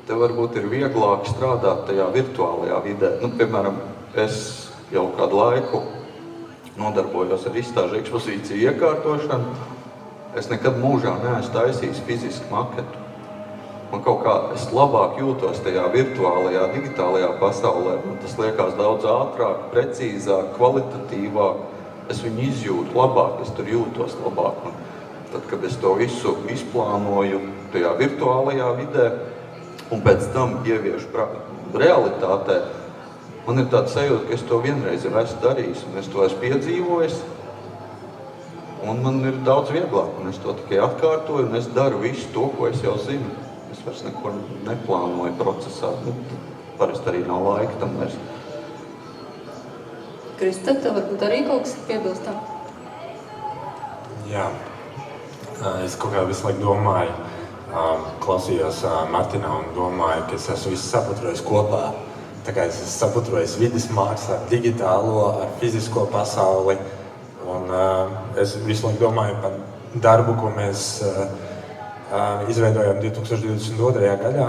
tev varbūt ir vieglāk strādāt tajā virtuālajā vidē. Piemēram, es jau kādu laiku nodarbojos ar izstāžu ekspozīciju iekārtošanu. Es nekad mūžā neesmu taisījis fizisku maketu. Man kaut kā es labāk jūtos tajā virtuālajā, digitālajā pasaulē. Man tas liekas daudz ātrāk, precīzāk, kvalitatīvāk. Es viņu izjūtu labāk, es tur jūtos labāk. Un tad, kad es to visu izplānoju tajā virtuālajā vidē un pēc tam ieviešu realitātē, man ir tāds sajūta, ka es to vienreiz jau esmu darījis, un es to esmu piedzīvojis, un man ir daudz vieglāk, un es to tikai atkārtoju, un es daru visu to, ko es jau zinu. Es vairs neko neplānoju procesā, parasti arī nav laika tam vairs. Krista, tev varbūt arī kaut kas piebilstam? Jā, es kaut kā visu laiku domāju, klausījos Martinā un domāju, ka es esmu visu saputrojis kopā. Tā kā es esmu saputrojis vides mākslu ar digitālo, ar fizisko pasauli. Un es visu laiku domāju par darbu, ko mēs izveidojām 2022. gadā.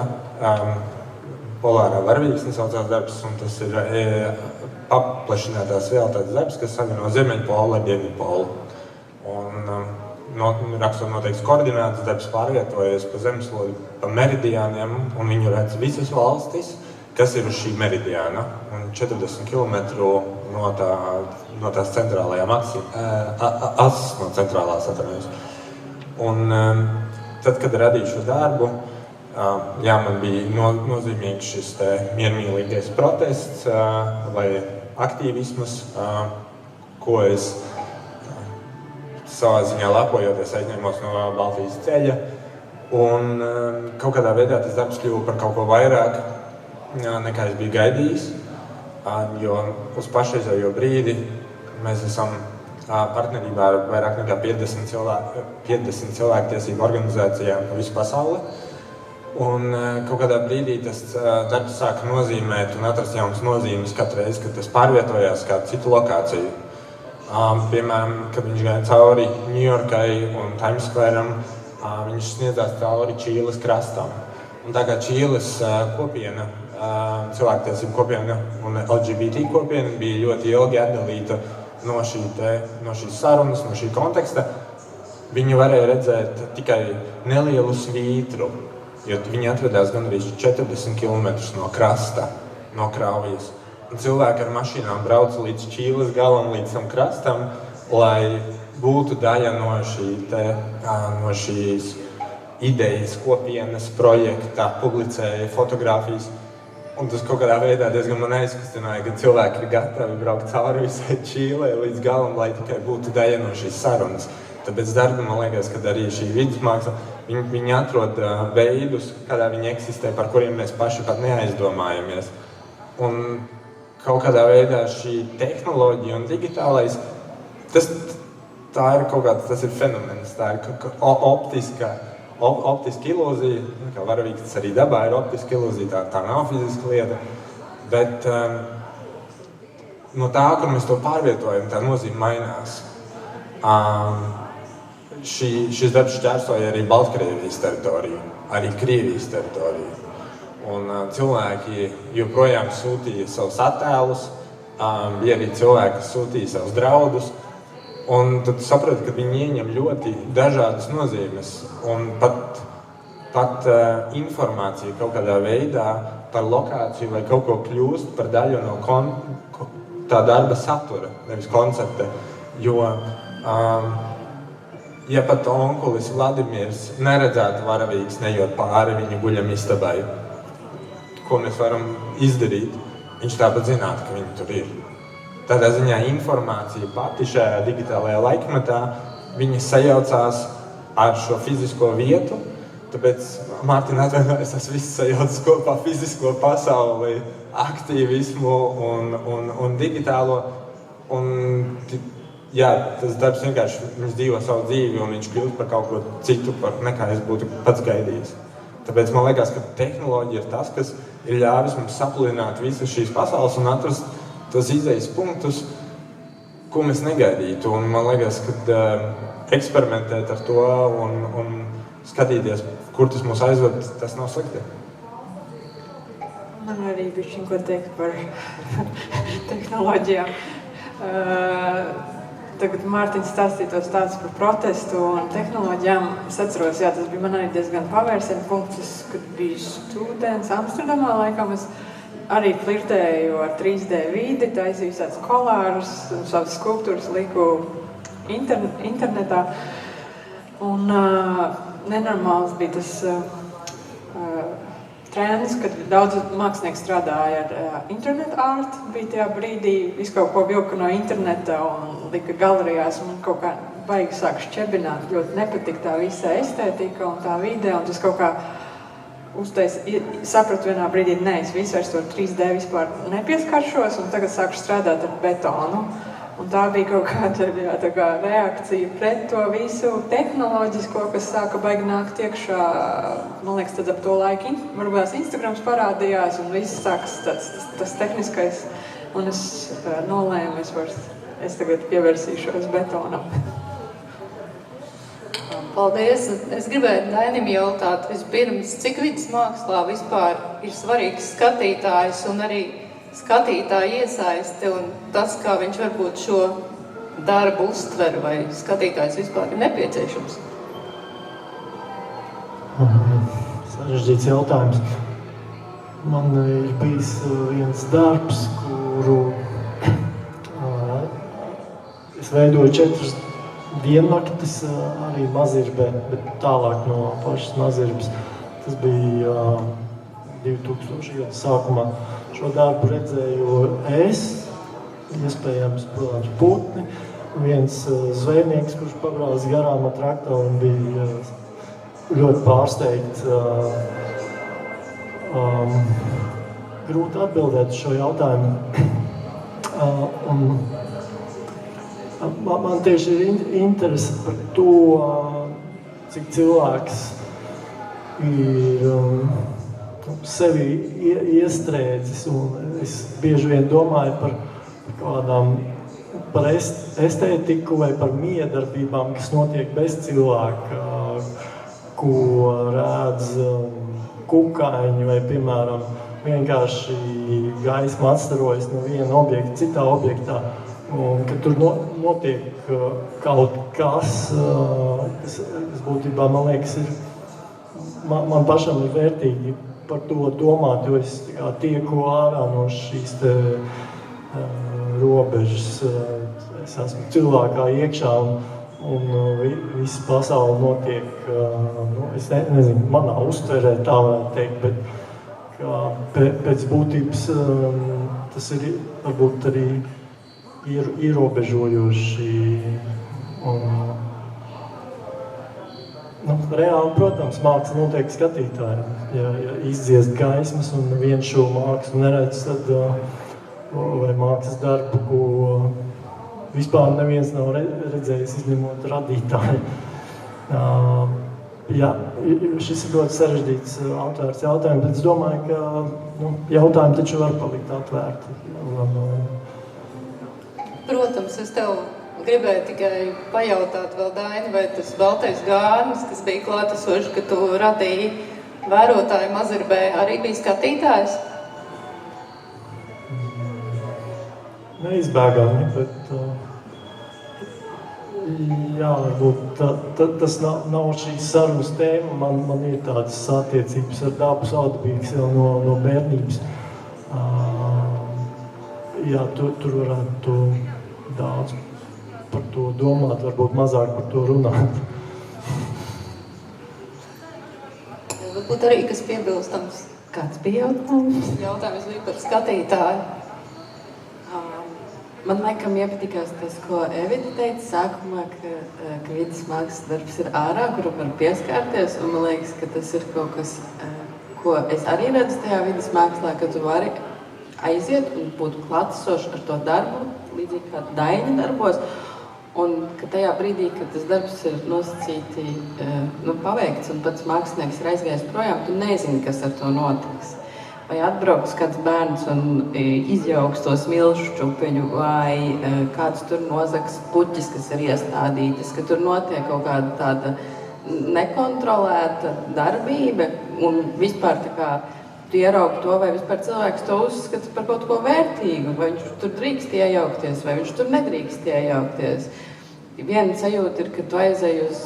Polārā varvīksne saucās darbs, un tas ir paplašinātās realitātes darbs, kas savieno Ziemeļpolu ar Dienvidpolu. Un rakstot noteikts koordinātas darbs pārvietojas pa zemeslodi, pa meridiāniem, un viņu redz visas valstis, kas ir uz šī meridiāna, un 40 km no tās centrālajām asas, no centrālās atvainojos. Un tad, kad radīju šo darbu, man bija nozīmīgs šis miermīlīgais protests vai aktīvisms, ko es savā ziņā lepojoties aizņēmos no Baltijas ceļa. Un kaut kādā veidā tas darbs kļuva par kaut ko vairāk, nekā es biju gaidījis, jo uz pašreizējo brīdi mēs esam partnerībā ar vairāk nekā 50 cilvēktiesību organizācijām pa visu pasauli. Un kaut kādā brīdī tas darbs sāka nozīmēt un atrast jaunas nozīmes katru reizi, kad tas pārvietojās kādu citu lokāciju. Piemēram, kad viņš gāja cauri Ņujorkai un Times Square'am, viņš sniedzās cauri Čīles krastam. Un tā kā Čīles kopiena, cilvēktiesību kopiena un LGBT kopiena bija ļoti ilgi atdalīta no šīs sarunas, no šī konteksta, viņi varēja redzēt tikai nelielu svītru, jo viņi atradās gandrīz 40 km no krasta, no Kraujas. Un cilvēki ar mašīnām brauca līdz Čīles galam, līdz tam krastam, lai būtu daļa no šīs idejas, kopienas, projekta, publicēja fotogrāfijas. Un tas kaut kādā veidā diezgan man aizkustināja, ka cilvēki ir gatavi braukt cauri visai Čīlei līdz galam, lai tikai būtu daļa no šīs sarunas. Tāpēc darbi, man liekas, ka arī šī vidas māksla, viņi atrod veidus, kādā viņi eksistē, par kuriem mēs paši pat neaizdomājamies. Un kaut kādā veidā šī tehnoloģija un digitālais, tas ir fenomens, tā ir optiska ilūzija, kā varavīksnes arī dabā ir optiska ilūzija, tā nav fiziska lieta, bet no tā, kur mēs to pārvietojam, tā nozīme mainās. šis darbs šķērsoja arī Baltkrievijas teritoriju, arī Krievijas teritoriju. Un cilvēki joprojām sūtīja savus attēlus, bija arī cilvēki, kas sūtīja savus draudus. Un tad sapratu, ka viņi ieņem ļoti dažādas nozīmes. Un pat informācija kaut kādā veidā par lokāciju vai kaut ko kļūst par daļu no tā darba satura, nevis koncepta. Jo, ja pat onkulis Vladimirs neredzētu varavīgs, nejot pāri viņa guļam istabai, ko mēs varam izdarīt, viņš tāpat zinātu, ka viņi tur ir. Tādā ziņā informācija pati šajā digitālajā laikmetā, viņa sajaucās ar šo fizisko vietu, tāpēc Mārtiņa atvainojas, es visu sajaucu kopā fizisko pasauli, aktīvismu un digitālo. Un, jā, tas darbs vienkārši viņš dzīvo savu dzīvi un viņš kļūst par kaut ko citu, nekā es būtu pats gaidījis. Tāpēc man liekas, ka tehnoloģija ir tas, kas ir ļāvis mums saplināt visas šīs pasaules un atrast tos izējas punktus, ko mēs negaidītu. Un man liekas, ka eksperimentēt ar to un skatīties, kur tas mūs aizved, tas nav slikti. Man arī bišķiņ ko teikt par tehnoloģijām. Tagad Mārtiņš stāstīja tos tāds par protestu un tehnoloģijām. Es atceros, jā, tas bija man arī diezgan pavērsienu punkts, kad biju students Amsterdamā laikam. Es arī flirtēju ar 3D vidi, taisīju visādas kolārus un savas skulptūras liku internetā. Un nenormāls bija tas trends, kad daudz mākslinieki strādāja ar internet art, bija tajā brīdī, visu kaut ko vilka no interneta un lika galerijās, un kaut kā baigi sāk šķebināt, ļoti nepatika tā visa estētika un tā vide, un tas kaut kā sapratu vienā brīdī, es visu vairs to 3D vispār nepieskaršos, un tagad sāku strādāt ar betonu. Un tā bija kaut kāda reakcija pret to visu tehnoloģisko, kas sāka baigi nākt iekšā. Man liekas, tad ap to laiku varbūt Instagrams parādījās un viss sākas tas tehniskais. Un es nolēmu, es tagad pievērsīšos betonam. Paldies! Es gribēju Dainim jautāt vispirms, cik vidas mākslā vispār ir svarīgs skatītājs un arī skatītāja iesaisti un tas, kā viņš varbūt šo darbu uztver, vai skatītājs vispār ir nepieciešams? Sarežģīts jautājums. Man ir bijis viens darbs, kuru es veidoju 4 diennaktis, arī Mazirbē, bet tālāk no pašas Mazirbas. Tas bija 2000 gadu sākumā. Šo darbu redzēju es, iespējams, protams, putni, viens zvejnieks, kurš pabrauc garām ar traktoru un bija ļoti pārsteigts. Grūti atbildēt šo jautājumu. Man tieši ir interese par to, cik cilvēks ir sevi iestrēdzis, un es bieži vien domāju par estētiku vai par miedarbībām, kas notiek bez cilvēka, ko rādz kukaiņi vai, piemēram, vienkārši gaisma atstarojas no viena objekta citā objektā, un ka tur notiek kaut kas būtībā, man liekas, man pašam ir vērtīgi par to domāt, jo es tieku ārā no šīs robežas. Es esmu cilvēkā iekšā un visa pasaule notiek, es nezinu, manā uztverē tā varētu teikt, bet pēc būtības tas ir varbūt arī ierobežojoši un reāli, protams, māksla notiek skatītājiem. Ja izdziest gaismas un viens šo mākslu neredz, tad vai mākslas darbu, ko vispār neviens nav redzējis, izņemot radītāju. Jā, šis ir ļoti sarežģīts atvērts jautājums, bet es domāju, ka jautājumi taču var palikt atvērti. Protams, es tev gribēju tikai pajautāt vēl Daini, vai tas baltais gārnis, kas bija klātesošs, ka tu radīji vērotāju Mazirbē, arī bija skatītājs? Neizbēgami, bet jā, varbūt tas nav šīs sarunas tēma. Man ir tādas attiecības ar dabu saudabīgas jau no bērnības. Jā, tur varētu daudz par to domāt, varbūt mazāk par to runāt. Varbūt arī kas piebilstams. Kāds bija jautājums? Jautājums bija par skatītāju. Man laikam iepatikās tas, ko Evita teica sākumā, ka vidas mākslas darbs ir ārā, kuram var pieskārties, un man liekas, ka tas ir kaut kas, ko es arī redzu tajā vidas mākslā, ka tu vari aiziet un būt klātesoši ar to darbu, līdzīgi kā Daina darbos, un ka tajā brīdī, kad tas darbs ir nosacīti paveikts un pats mākslinieks ir aizgājis projām, tu nezini, kas ar to notiks. Vai atbrauks kāds bērns un izjauks to smilšu čupiņu, vai kāds tur nozags puķis, kas ir iestādītas, ka tur notiek kaut kāda tāda nekontrolēta darbība, un vispār tā kā tu ieraugi to, vai vispār cilvēks to uzskata par kaut ko vērtīgu, vai viņš tur drīkst iejaukties, vai viņš tur nedrīkst iejaukties. Viena sajūta ir, ka tu aizej uz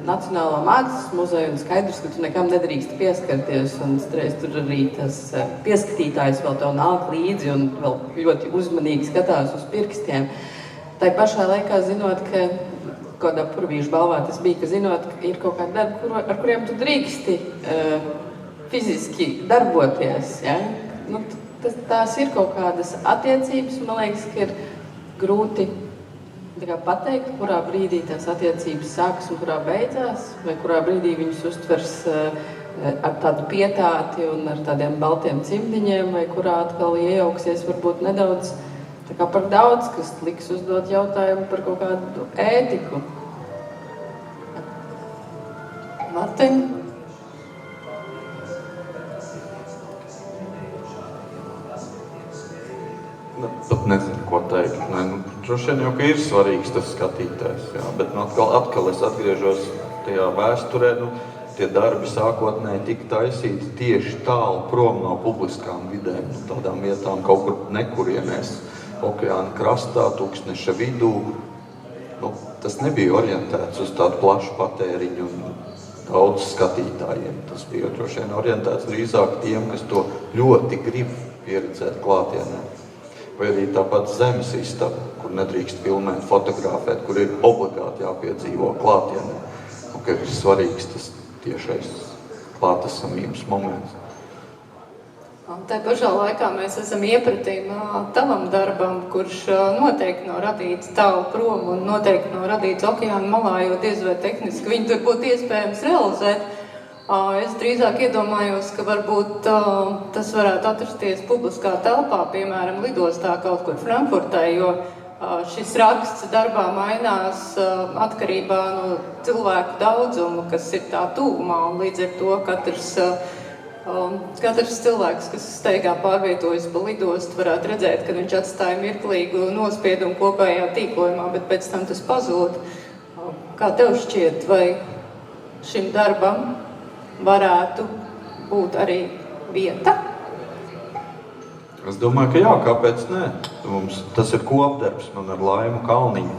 Nacionālo mākslas muzeju un skaidrs, ka tu nekam nedrīkst pieskarties, un tur arī tas pieskatītājs vēl tev nāk līdzi un vēl ļoti uzmanīgi skatās uz pirkstiem. Tai pašā laikā zinot, ka kādā Purvīšu balvā tas bija, ka zinot, ka ir kaut kādi darbi, ar kuriem tu drīksti fiziski darboties. Ja? Tās ir kaut kādas attiecības, un man liekas, ka ir grūti pateikt, kurā brīdī tās attiecības sākas un kurā beidzās, vai kurā brīdī viņas uztvers ar tādu pietāti un ar tādiem baltiem cimdiņiem, vai kurā atkal iejauksies varbūt nedaudz tā kā par daudz, kas liks uzdot jautājumu par kaut kādu ētiku. Martin? Pat nezinu, ko teikt. Droši vien jau, ka ir svarīgs tas skatītājs, jā, bet atkal es atgriežos tajā vēsturē, tie darbi sākotnēji tika taisīti tieši tālu prom no publiskām vidēm, tādām vietām kaut kur nekurienēs, okeāna krastā, tūkstneša vidū. Tas nebija orientēts uz tādu plašu patēriņu un daudz skatītājiem. Tas bija droši vien orientēts drīzāk tiem, kas to ļoti grib pieredzēt klātienē. Vai arī tāpat zemes istaba, kur nedrīkst filmēt, fotografēt, kur ir obligāti jāpiedzīvo klātienē. Un ka ir svarīgs tas tiešais klātesamības moments. Un tā pašā laikā mēs esam iepratīm tavam darbam, kurš noteikti nav radīts tālu prom un noteikti nav radīts okeāna malā, jo diez vai tehniski viņu tur būtu iespējams realizēt. Es drīzāk iedomājos, ka varbūt tas varētu atrasties publiskā telpā, piemēram, lidostā kaut kur Frankfurtē, jo šis raksts darbā mainās atkarībā no cilvēku daudzumu, kas ir tā tuvumā, un līdz ar to katrs cilvēks, kas steigā pārvietojas pa lidostu, varētu redzēt, ka viņš atstāja mirklīgu nospiedumu kopējā tīklojumā, bet pēc tam tas pazūd. Kā tev šķiet, vai šim darbam varētu būt arī vieta? Es domāju, ka jā, kāpēc nē? Tas ir kopdarbs man ar Laimu Kalniņu.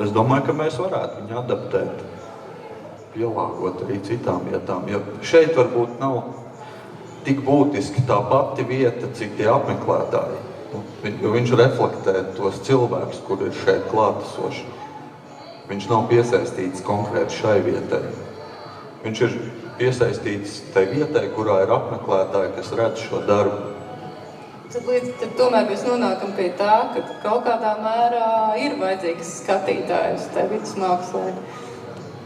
Es domāju, ka mēs varētu viņu adaptēt, pielāgot arī citām vietām. Jo šeit varbūt nav tik būtiski tā pati vieta, cik tie apmeklētāji. Jo viņš reflektē tos cilvēkus, kur ir šeit klātesoši. Viņš nav piesaistīts konkrēti šai vietai. Viņš ir piesaistīts tai vietai, kurā ir apmeklētāji, kas redz šo darbu. Tad tomēr mēs nonākam pie tā, ka kaut kādā mērā ir vajadzīgs skatītājs tai vidas mākslē.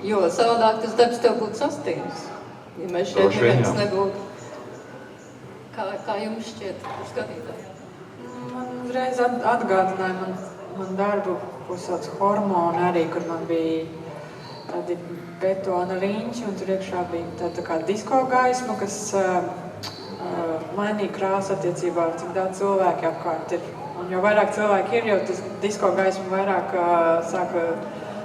Jo savādāk tas darbs tev būtu sastīgs, ja mēs šeit neviens nebūtu. Kā jums šķiet par skatītāju? Man uzreiz atgādināja man darbu, ko sauc Hormoni arī, kur man bija tādi betona riņķi, un tur iekšā bija tāda kā disko gaisma, kas mainīja krāsu attiecībā ar cik daudz cilvēki apkārt ir. Un jo vairāk cilvēki ir, jo tas disko gaisma vairāk sāka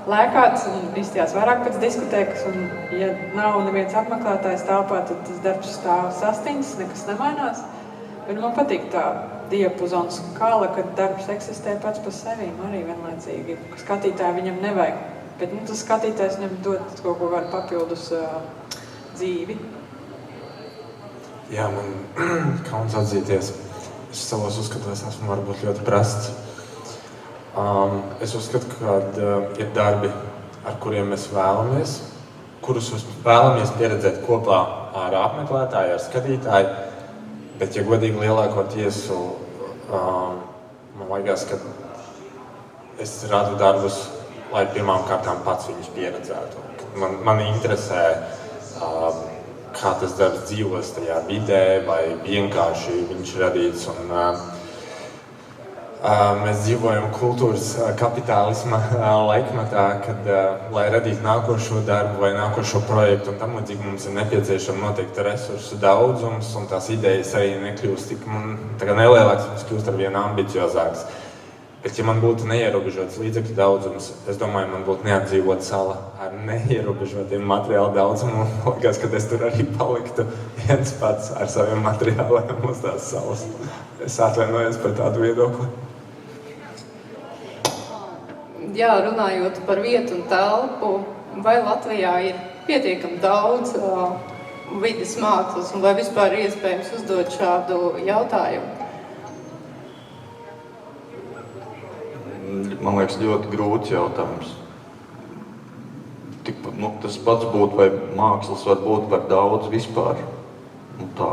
lēkāts un izstījās vairāk pēc diskotēkas. Un, ja nav neviens apmeklētājs telpā, tad tas darbs stāv sastiņas, nekas nemainās. Bet man patīk tā diapazona skala, kad darbs eksistē pats par sevi arī vienlaicīgi. Skatītāji viņam nevajag, bet tas skatītājs viņam dod kaut ko kādu papildus dzīvi. Jā, man kauns atzīties. Es savos uzskatos esmu varbūt ļoti prasts. Es uzskatu, ka ir darbi, ar kuriem mēs vēlamies, kurus vēlamies pieredzēt kopā ar apmeklētāju, ar skatītāju, bet, ja godīgi lielāko tiesu, man liekas, ka es radu darbus, lai pirmām kārtām pats viņus pieredzētu. Man interesē, kā tas darbs dzīvos tajā vidē, vai vienkārši viņš radīts. Un, mēs dzīvojam kultūras kapitālisma laikmetā, kad, lai radītu nākošo darbu vai nākošo projektu, un tam līdzīgi mums ir nepieciešama noteikta resursu daudzums, un tās idejas arī nekļūst tik nelielāks, mums kļūst ar vienu ambiciozāks. Bet, ja man būtu neierobežots līdzekļu daudzums, es domāju, man būtu neapdzīvot sala ar neierobežotiem materiālu daudzumu. Man liekas, ka es tur arī paliktu viens pats ar saviem materiāliem uz tās salas. Es atvainojos par tādu viedokli. Jā, runājot par vietu un telpu, vai Latvijā ir pietiekami daudz vides mākslas, un vai vispār ir iespējams uzdot šādu jautājumu? Man liekas, ļoti grūts jautājums. Tas pats būtu, vai mākslas var būt par daudz vispār. Tā,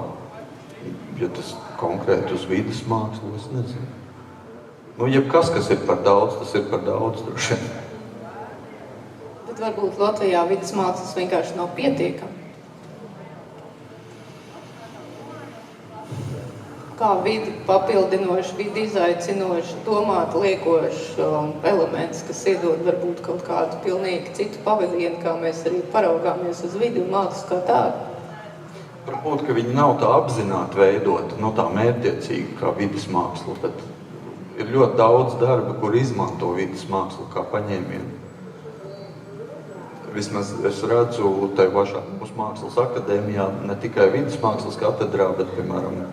ja tas konkrēti uz vides mākslu, es nezinu. Jebkas, kas ir par daudz, tas ir par daudz droši. Bet varbūt Latvijā vides mākslas vienkārši nav pietiekami. Kā vidi papildinoši, vidi izaicinoši, domāt liekoši elements, kas iedod varbūt kaut kādu pilnīgi citu pavadienu, kā mēs arī paraugāmies uz vidi un mākslas kā tādu. Varbūt, ka viņi nav tā apzināti veidot, tā mērķiecīgi kā vides māksla, bet ir ļoti daudz darba, kur izmanto vides mākslu kā paņēmienu. Vismaz es redzu tai pašā mūsu mākslas akadēmijā, ne tikai vides mākslas katedrā, bet, piemēram,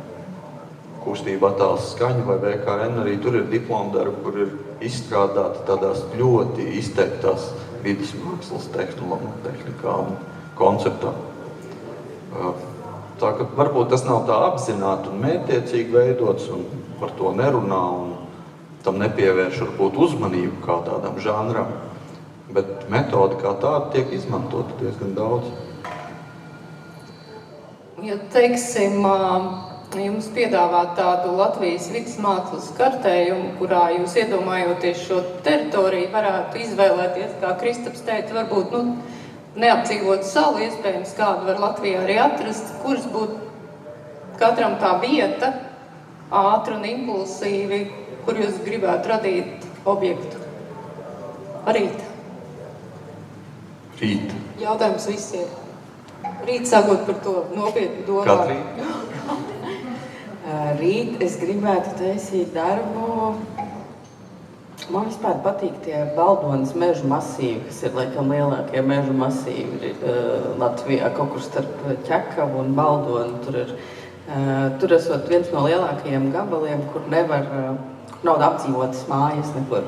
kustība Attēls skaņa vai VKN, arī tur ir diplomdarbi, kur ir izstrādāti tādās ļoti izteiktās vides mākslas tehnikā un konceptā. Tā ka varbūt tas nav tā apzināti un mērķiecīgi veidots un par to nerunā un tam nepievērš varbūt uzmanību kā tādam žanram, bet metode kā tāda tiek izmantota diezgan daudz. Ja teiksim, jums piedāvāt tādu Latvijas vides mākslas kartējumu, kurā jūs iedomājoties šo teritoriju varētu izvēlēties, kā Kristaps teica, varbūt neapdzīvot salu, iespējams, kādu var Latvijā arī atrast, kuras būtu katram tā vieta, ātri un impulsīvi, kur jūs gribētu radīt objektu. Rīt. Rīt. Jautājums visiem. Rīt sākot par to nopietnu domāt. Katrīna? Rīt es gribētu taisīt darbu. Man vispār patīk tie Baldonas mežu masīvi, kas ir laikam lielākie mežu masīvi Latvijā, kaut kur starp Ķekavu un Baldonu. Tur esot viens no lielākajiem gabaliem, kur nav apdzīvotas mājas nekur.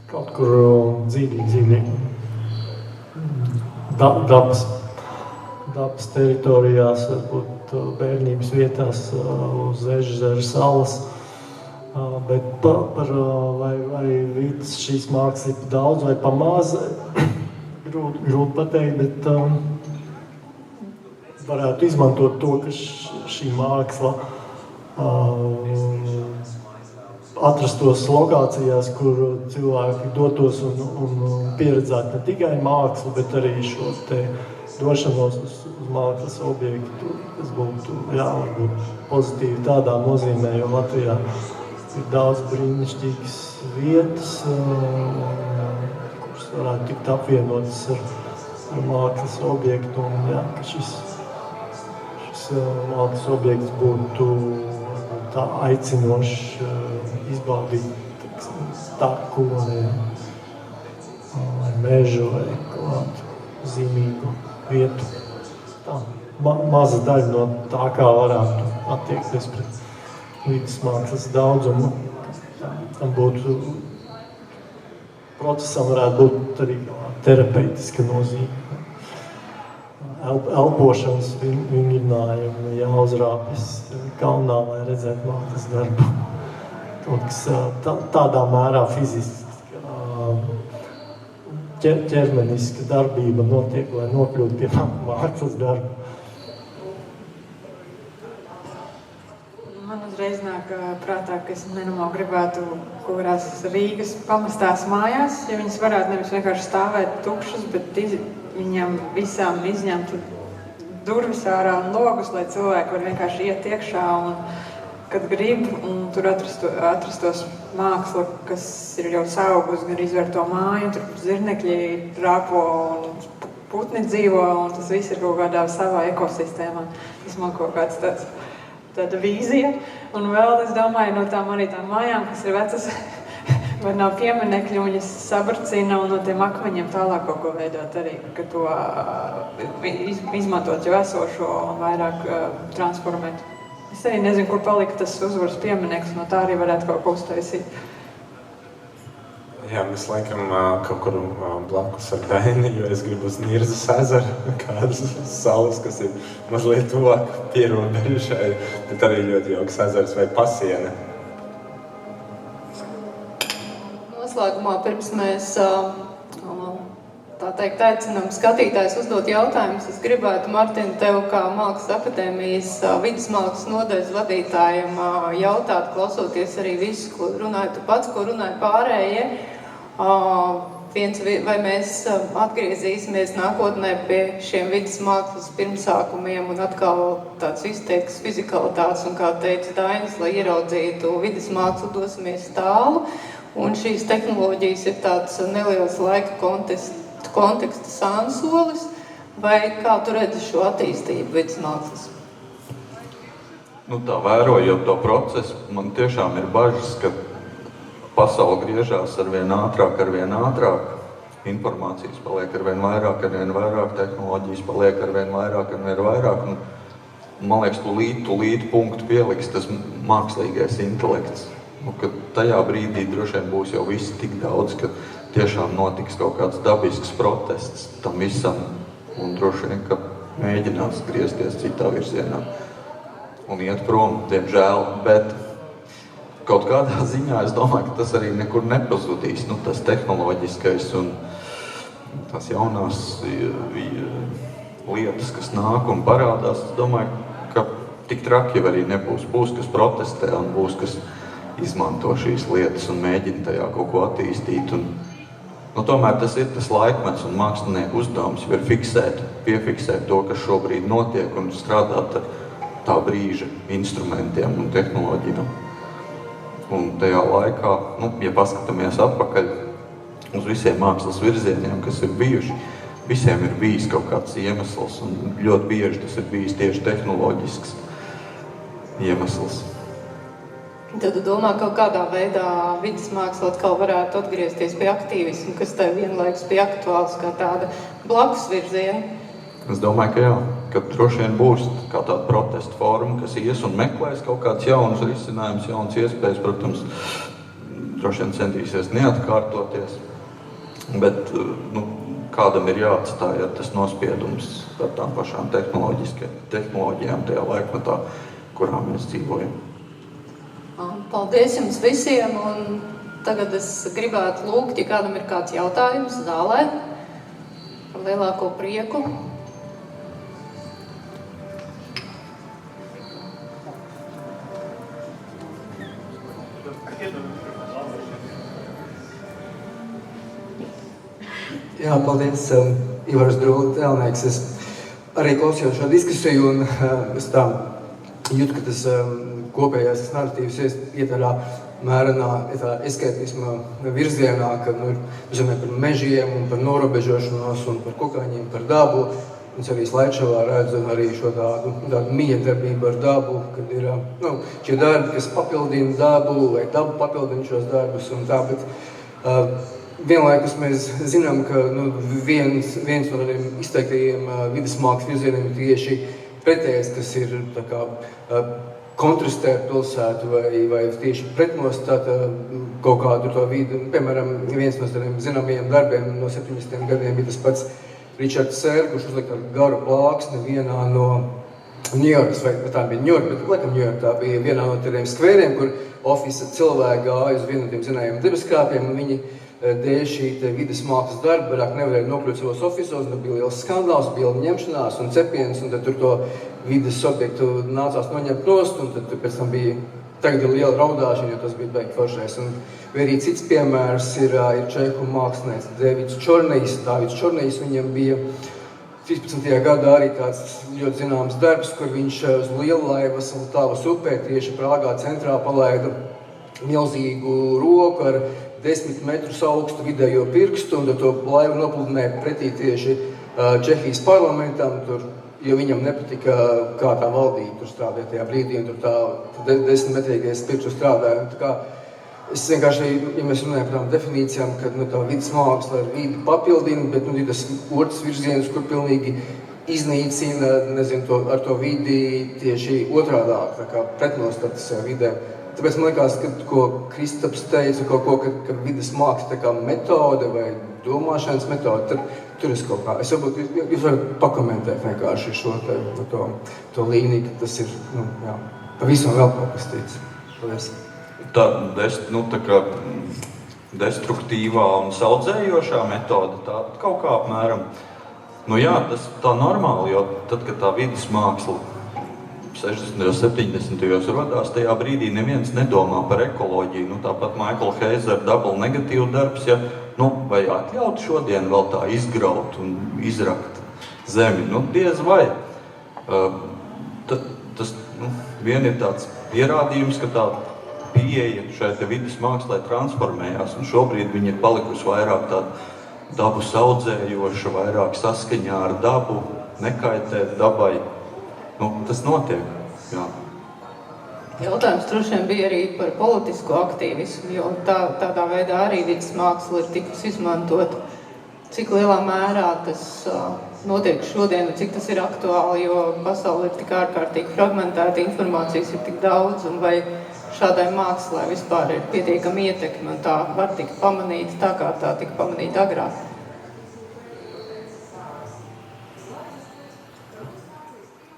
Kaut kur dzīvīgi dabas teritorijās, varbūt bērnības vietās uz Ežera salas, bet vai vidas šīs mākslas ir daudz vai pa maz, grūti pateikt, bet varētu izmantot to, ka šī māksla atrastos lokācijās, kur cilvēki dotos un pieredzētu ne tikai mākslu, bet arī šo te došanos uz mākslas objektu, kas būtu varbūt pozitīvi tādā nozīmē, jo Latvijā ir daudz brīnišķīgas vietas, kuras varētu tikt apvienotas mākslas objektu un jā, ka šis mākslas objekts būtu tā aicinošs izbaudīt taku vai mežu vai kādu zīmīgu vietu. Tā maza daļa no tā, kā varētu attiekties pret vidas mākslas daudzumu. Tam būtu procesam varētu būt arī terapeitiska nozīme. Elpošanas vingrinājumi, jāuzrāpjas kalnā, lai redzētu mākslas darbu. Kaut kas tādā mērā fiziski, ķermeniska darbība notiek, lai nokļūtu pie mākslas darba. Man uzreiz nāk prātā, ka es nenormāli gribētu kaut kādās Rīgas pamestās mājās, ja viņas varētu nevis vienkārši stāvēt tukšas, bet viņam visām izņemtu durvis ārā un logus, lai cilvēki var vienkārši iet iekšā un, kad grib, un tur atrastos māksla, kas ir jau saugus, gan izver to māju, tur zirnekļi rāpo un putni dzīvo, un tas viss ir kaut kādā savā ekosistēmā. Tas man kaut kāds tāda vīzija, un vēl es domāju no tām arī tām mājām, kas ir vecas, vai nav pieminekļi, un viņas sabrcina un no tiem akmeņiem tālāk kaut ko veidot arī, ka to izmantot jau esošo un vairāk transformēt. Es arī nezinu, kur palika tas uzvaras piemineklis, no tā arī varētu kaut ko uztaisīt. Jā, mēs laikam kaut kur blakus ar Daini, jo es gribu uz Nirzas ezeru, kādas salas, kas ir mazliet tuvāk pierobežai, bet arī ļoti jauks ezers vai pasiene. Noslēgumā pirms mēs tā teikt aicinām skatītājs uzdot jautājumus, es gribētu, Martin, tev kā Mākslas akadēmijas vidusmākslas nodaļas vadītājam jautāt, klausoties arī visu, ko runāja tu pats, ko runāja pārējie. Vai mēs atgriezīsimies nākotnē pie šiem vidusmākslas pirmsākumiem un atkal tāds izteikts fizikalitātes un, kā teica Dainis, lai ieraudzītu vidusmākslu, dosimies tālu. Un šīs tehnoloģijas ir tāds neliels laika konteksta sānsolis, vai kā tu redzi šo attīstību vidusmākslas? Tā vērojot to procesu, man tiešām ir bažas, ka pasaule griežās arvien ātrāk, informācijas paliek arvien vairāk, tehnoloģijas paliek arvien vairāk, un man liekas, tūlīt punktu pieliks tas mākslīgais intelekts. Kad tajā brīdī droši vien būs jau viss tik daudz, ka tiešām notiks kaut kāds dabisks protests tam visam, un droši vien, ka mēģinās griezties citā virzienā un iet prom, diemžēl, bet kaut kādā ziņā es domāju, ka tas arī nekur nepazudīs, tas tehnoloģiskais un tās jaunās lietas, kas nāk un parādās, es domāju, ka tik traki arī nebūs. Būs, kas protestē un būs, kas izmanto šīs lietas un mēģina tajā kaut ko attīstīt. Tomēr tas ir tas laikmets un mākslinieku uzdevums ir piefiksēt to, kas šobrīd notiek un strādāt ar tā brīža instrumentiem un tehnoloģijām. Un tajā laikā, ja paskatāmies atpakaļ uz visiem mākslas virzieniem, kas ir bijuši, visiem ir bijis kaut kāds iemesls, un ļoti bieži tas ir bijis tieši tehnoloģisks iemesls. Tad tu domā, kaut kādā veidā vidusmāksla atkal varētu atgriezties pie aktīvismu, kas tev vienlaikus bija aktuāls kā tāda blakus virziena? Es domāju, ka jā, ka droši vien būs kā tāda protesta forma, kas ies un meklēs kaut kāds jauns risinājums, jauns iespējas, protams, droši vien centīsies neatkārtoties, bet kādam ir jāatstāj tas nospiedums ar tām pašām tehnoloģijām tajā laikmetā, kurā mēs dzīvojam. Paldies jums visiem, un tagad es gribētu lūgt, ja kādam ir kāds jautājums zālē, par lielāko prieku. Jā, paldies, Ivars Drūli-Tēlnieks. Es arī klausījos šo diskusiju, un es tā jūtu, ka tas kopējais narratīvs iet tādā mērenā eskapisma virzienā, ka mēs runājam par mežiem un par norobežošanos un par kukaiņiem, par dabu. Es arī Slaičavā redzu arī šo tādu miedarbību ar dabu, kad ir šie darbi, kas papildina dabu vai dabu papildina šos darbus un tā, bet vienlaikus mēs zinām, ka viens no tādiem izteiktajiem vides mākslas virzieniem ir tieši pretējais, kas ir tā kā kontrastē ar pilsētu vai tieši pretnostāta kaut kādu to vidi. Piemēram, viens no tādiem zināmajiem darbiem no 70. gadiem ir tas pats Ričards Sēra, kurš uzlika garu plāksni vienā no Ņujorkas, vai tā bija Ņujorka, bet laikam Ņujorka, tā bija vienā no tādiem skvēriem, kur ofisa cilvēki gāja uz vienu no tiem zinājumiem debeskāpiem, un viņi dēļ šī vides mākslas darba vairāk nevarēja nokļūt savos ofisos, un bija liels skandāls, bija ņemšanās un cepiens, un tad tur to vides objektu nācās noņemt nost, un tad pēc tam bija tagad ir liela raudāšana, jo tas bija beig foršais. Un arī cits piemērs ir čehu mākslinieks Dāvids Čornejs, viņam bija 13. gadā arī tāds ļoti zināms darbs, kur viņš uz liellaivas Vltavas upē tieši Prāgā centrā palaida milzīgu roku ar 10 metrus augstu vidējo pirkstu, un to laivu nopludināja pretī tieši Čehijas parlamentam, jo viņam nepatika, kā tā valdība tur strādāja tajā brīdī, un tur tā 10-metrīgais pirkstu strādāja. Tā kā es vienkārši, ja mēs runājam par tām definīcijām, ka tā vidas māksla ar vidi papildina, bet ir tas otrs virziens, kur pilnīgi iznīcina, ar to vidi tieši otrādāk, tā kā pretnostatas vidē. Tāpēc man liekas, ka, ko Kristaps teica, ka vidas māksla tā kā metode vai domāšanas metode, tur es kaut kā. Es varbūt jūs varat pakomentēt vienkārši šo to līniju, ka tas ir, pavisam vēl kaut kas tīts. Paldies. Tā kā destruktīvā un saudzējošā metode, tā kaut kā apmēram. Tas tā normāli, jo tad, kad tā vidas māksla 60. un 70. rodās, tajā brīdī neviens nedomā par ekoloģiju. Tāpat Michael Heizer double negatīvu darbs, vai atļaut šodien vēl tā izgraut un izrakt zemi. Diez vai. Tas vien ir tāds pierādījums, ka tā pieeja šai vidas mākslai transformējās, un šobrīd viņa ir palikusi vairāk tāda dabu saudzējoša, vairāk saskaņā ar dabu, nekaitēt dabai. Tas notiek, jā. Jautājums droši vien bija arī par politisko aktīvismu, jo tādā veidā arī vidas māksla ir tikusi izmantot. Cik lielā mērā tas notiek šodien, un cik tas ir aktuāli, jo pasaule ir tik ārkārtīgi fragmentēta, informācijas ir tik daudz, un vai šādai mākslai vispār ir pietiekama ietekme, un tā var tikt pamanīta tā, kā tā tika pamanīta agrāk.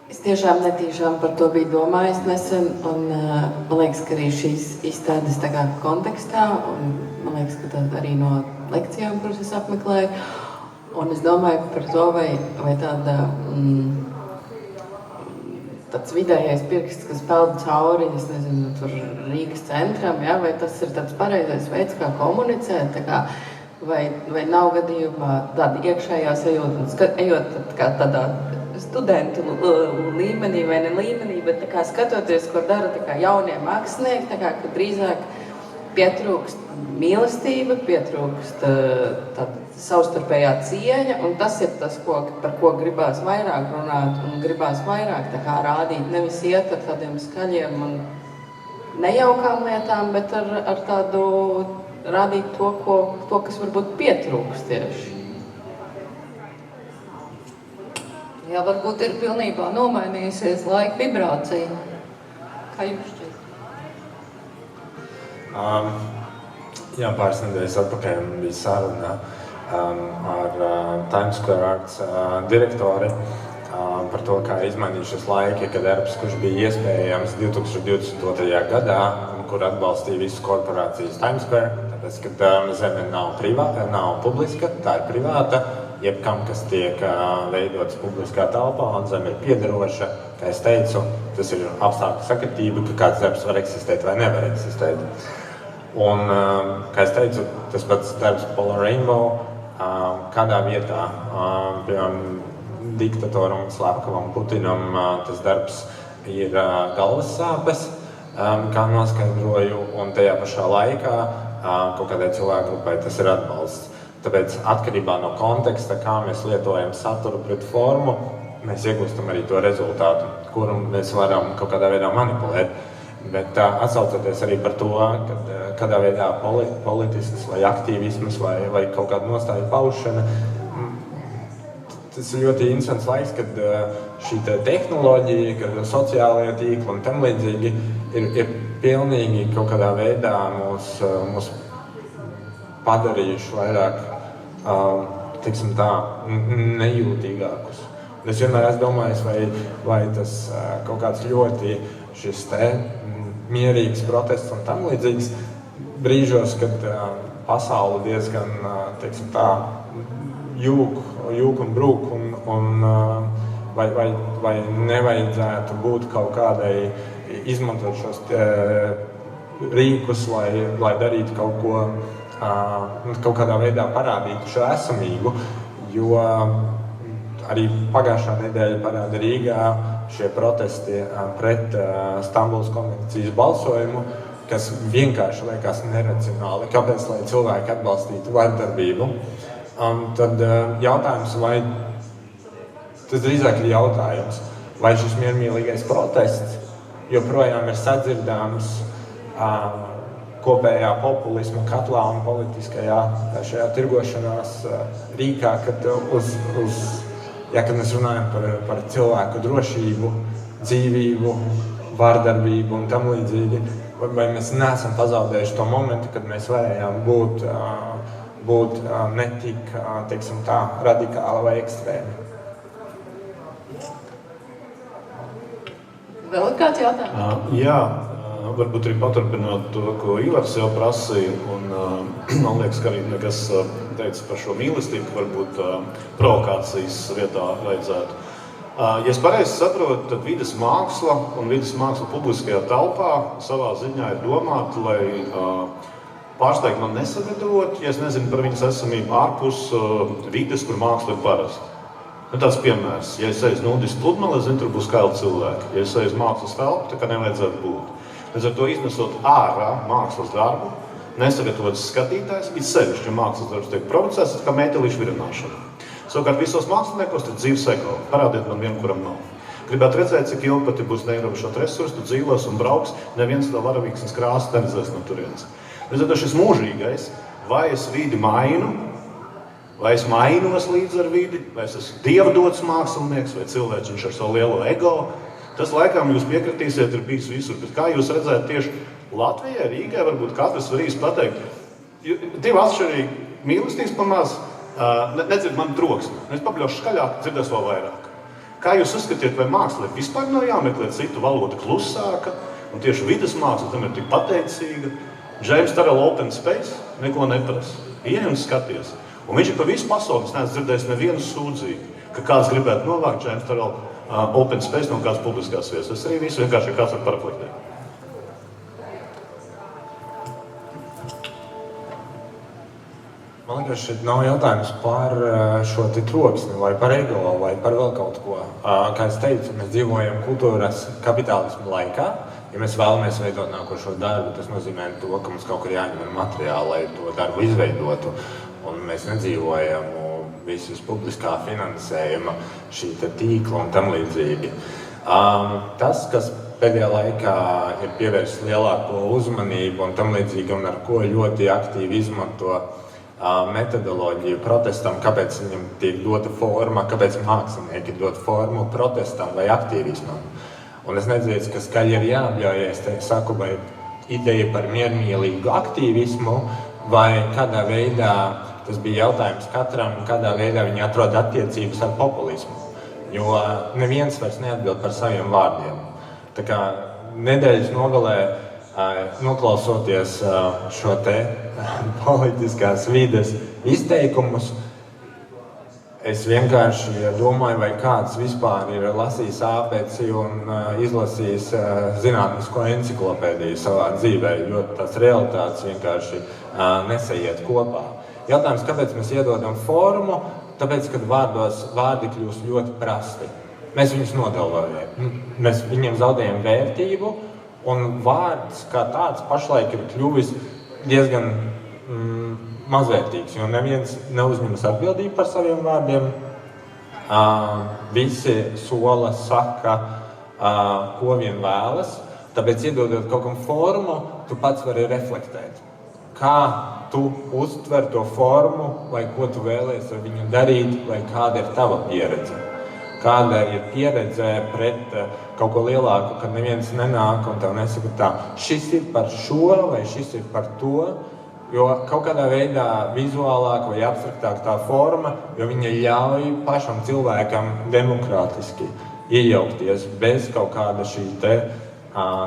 Es tiešām netīšām par to biju domājis nesen, un man liekas, ka arī šīs izstādes tā kā kontekstā, un man liekas, ka tā arī no lekcijām, kuras es apmeklēju, un es domāju par to, vai tāds vidējais pirksts, kas peld cauri, es nezinu, tur Rīgas centram, vai tas ir tāds pareizais veids, kā komunicēt, tā kā, vai nav gadījumā tāda iekšējā sajūta, ejot kā tādā studentu līmenī vai ne līmenī, bet tā kā skatoties, ko dara tā kā jaunie mākslinieki, tā kā, ka drīzāk pietrūkst mīlestība, pietrūkst savstarpējā cieņa, un tas ir tas, par ko gribās vairāk runāt, un gribās vairāk tā kā rādīt, nevis iet ar tādiem skaļiem un nejaukām lietām, bet ar tādu rādīt to, kas varbūt pietrūkst tieši. Jā, varbūt ir pilnībā nomainījusies laika vibrācija. Kā jums šķiet? Pāris nedēļas atpakaļ bija saruna ar Times Square Arts direktori par to, kā izmainījušies laiki, kad darbs, kurš bija iespējams 2022. gadā, kur atbalstīja visas korporācijas Times Square, tāpēc, ka zeme nav publiska, tā ir privāta. Jebkam, kas tiek veidots publiskā telpā, un zeme ir piederoša, kā es teicu, tas ir apstākļu sakritība, ka kāds darbs var eksistēt vai nevar eksistēt. Un, kā es teicu, tas pats darbs Polar Rainbow, kādā vietā, piemēram, diktatoram Slavkovam Putinam, tas darbs ir galvas sāpes, kā noskaidroju, un tajā pašā laikā kaut kādai cilvēku grupai tas ir atbalsts. Tāpēc atkarībā no konteksta, kā mēs lietojam saturu pret formu, mēs iegūstam arī to rezultātu, kuru mēs varam kaut kādā veidā manipulēt. Bet atsaucoties arī par to, kad kādā veidā politisks vai aktīvisms vai kaut kāda nostāja paušana, tas ir ļoti interesants laiks, kad šī tehnoloģija, kad sociālajie tīkli un tam līdzīgi ir pilnīgi kaut kādā veidā mūs padarījuši vairāk, tiksim tā, nejūtīgākus. Es vienmēr esmu domājis, vai tas kaut kāds ļoti šis mierīgs protests un tam līdzīgs brīžos, kad pasaule diezgan, teiksim tā, jūk un brūk vai nevajadzētu būt kaut kādai izmantot šos rīkus, lai darītu kaut ko, kaut kādā veidā parādītu šo esamību, jo arī pagājušā nedēļa parāda Rīgā šie protesti pret Stambulas konvencijas balsojumu, kas vienkārši liekas neracionāli. Kāpēc, lai cilvēki atbalstītu vardarbību? Tad jautājums, vai tas drīzāk ir jautājums, vai šis miermīlīgais protests joprojām ir sadzirdāms kopējā populisma katlā un politiskajā šajā tirgošanās rīkā, kad kad mēs runājam par cilvēku drošību, dzīvību, vardarbību un tam līdzīgi, vai mēs neesam pazaudējuši to momentu, kad mēs varējām būt ne tik, teiksim tā, radikāli vai ekstrēmi. Vēl ir kāds jautājums? Jā, varbūt arī paturpinot to, ko Ivars jau prasīja, un man liekas, ka arī nekas teica par šo mīlestību, varbūt provokācijas vietā vajadzētu. Ja es pareizi saprotu, tad vides māksla un vides māksla publiskajā telpā savā ziņā ir domāta, lai pārsteigt man nesagatavot, ja es nezinu par viņas esamību ārpus vides, kur māksla ir parasta. Tāds piemērs, ja es eju uz nudisku pludmali, es zinu, tur būs kaili cilvēki. Ja es eju uz mākslas telpu, tā kā nevajadzētu būt. Līdz ar to iznesot ārā mākslas darbu, nesagatavots skatītājs, it sevišķi, ja mākslas darbs tiek provocēts, kā mētelīšu virināšana. Savukārt visos māksliniekos ir dzīves ekoli. Parādiet man vienu, kuram nav. Gribētu redzēt, cik ilgi pat būs neierobežot resursi, tu dzīvos un brauks, neviens tā varavīksnes krāsas neredzēs no turienes. Līdz ar to šis mūžīgais, vai es vidi mainu, vai es mainos līdz ar vidi, vai es esmu dievdots mākslinieks, vai cilvēks ar savu lielo ego. Tas laikam jūs piekritīsiet, ir bijis visur. Bet kā jūs redzēt tieši Latvijai, Rīgai, varbūt katrs var īsti pateikt, divi atšķirīgi mīlestības pamās, nedzird man troksni. Es papļaušu skaļāk, dzirdēs vēl vairāk. Kā jūs uzskatiet, vai māksla ir vispār nav jāmeklē citu valodu klusāka, un tieši vides māksla tam ir tik pateicīga? James Turrell Open Space neko neprasa. Ieej un skaties. Un viņš ir pa visu pasauli, es neesmu dzirdējis nevienu sūdzību, ka kāds gribētu novākt James Turrell Open Space no kāds publiskās vietas. Es arī visu vienkārši kāds var paraflektēt. Man liekas, šeit nav jautājums par šo troksni, vai par ego, vai par vēl kaut ko. Kā es teicu, mēs dzīvojam kultūras kapitālismu laikā. Ja mēs vēlamies veidot nākošo darbu, tas nozīmē to, ka mums kaut kur jāņem materiāli, lai to darbu izveidotu. Un mēs nedzīvojam visus publiskā finansējuma, šī tīkla un tam līdzīgi. Tas, kas pēdējā laikā ir pievērsts lielāko uzmanību un tam līdzīgi, un ar ko ļoti aktīvi izmanto metodoloģiju protestam, kāpēc viņam tiek dota forma, kāpēc mākslinieki dot formu protestam vai aktīvismam. Un es nedzirdu, ka skaļi ir jāapļaujies, saku, vai ideja par miermīlīgu aktīvismu, vai kādā veidā, tas bija jautājums katram, kādā veidā viņi atrod attiecības ar populismu. Jo neviens vairs neatbild par saviem vārdiem. Tā kā nedēļas nogalē, noklausoties šo te politiskās vides izteikumus, es vienkārši domāju, vai kāds vispār ir lasījis ABC un izlasījis zinātnisko enciklopēdiju savā dzīvē, jo tās realitātes vienkārši nesaiet kopā. Jautājums, kāpēc mēs iedodam formu? Tāpēc, kad vārdi kļūst ļoti prasti. Mēs viņus nodevalvējam. Mēs viņiem zaudējam vērtību, Un vārds kā tāds pašlaik ir kļuvis diezgan mazvērtīgs, jo neviens neuzņemas atbildību par saviem vārdiem. Visi sola, saka, ko vien vēlas, tāpēc iedodot kaut kam formu, tu pats vari reflektēt. Kā tu uztver to formu, vai ko tu vēlies ar viņu darīt, vai kāda ir tava pieredze. Kāda ir pieredze pret kaut ko lielāku, kad neviens nenāk un tev nesaka tā, šis ir par šo vai šis ir par to, jo kaut kādā veidā vizuālāk vai abstraktāk tā forma, jo viņa ļauj pašam cilvēkam demokrātiski iejaukties bez kaut kāda šī te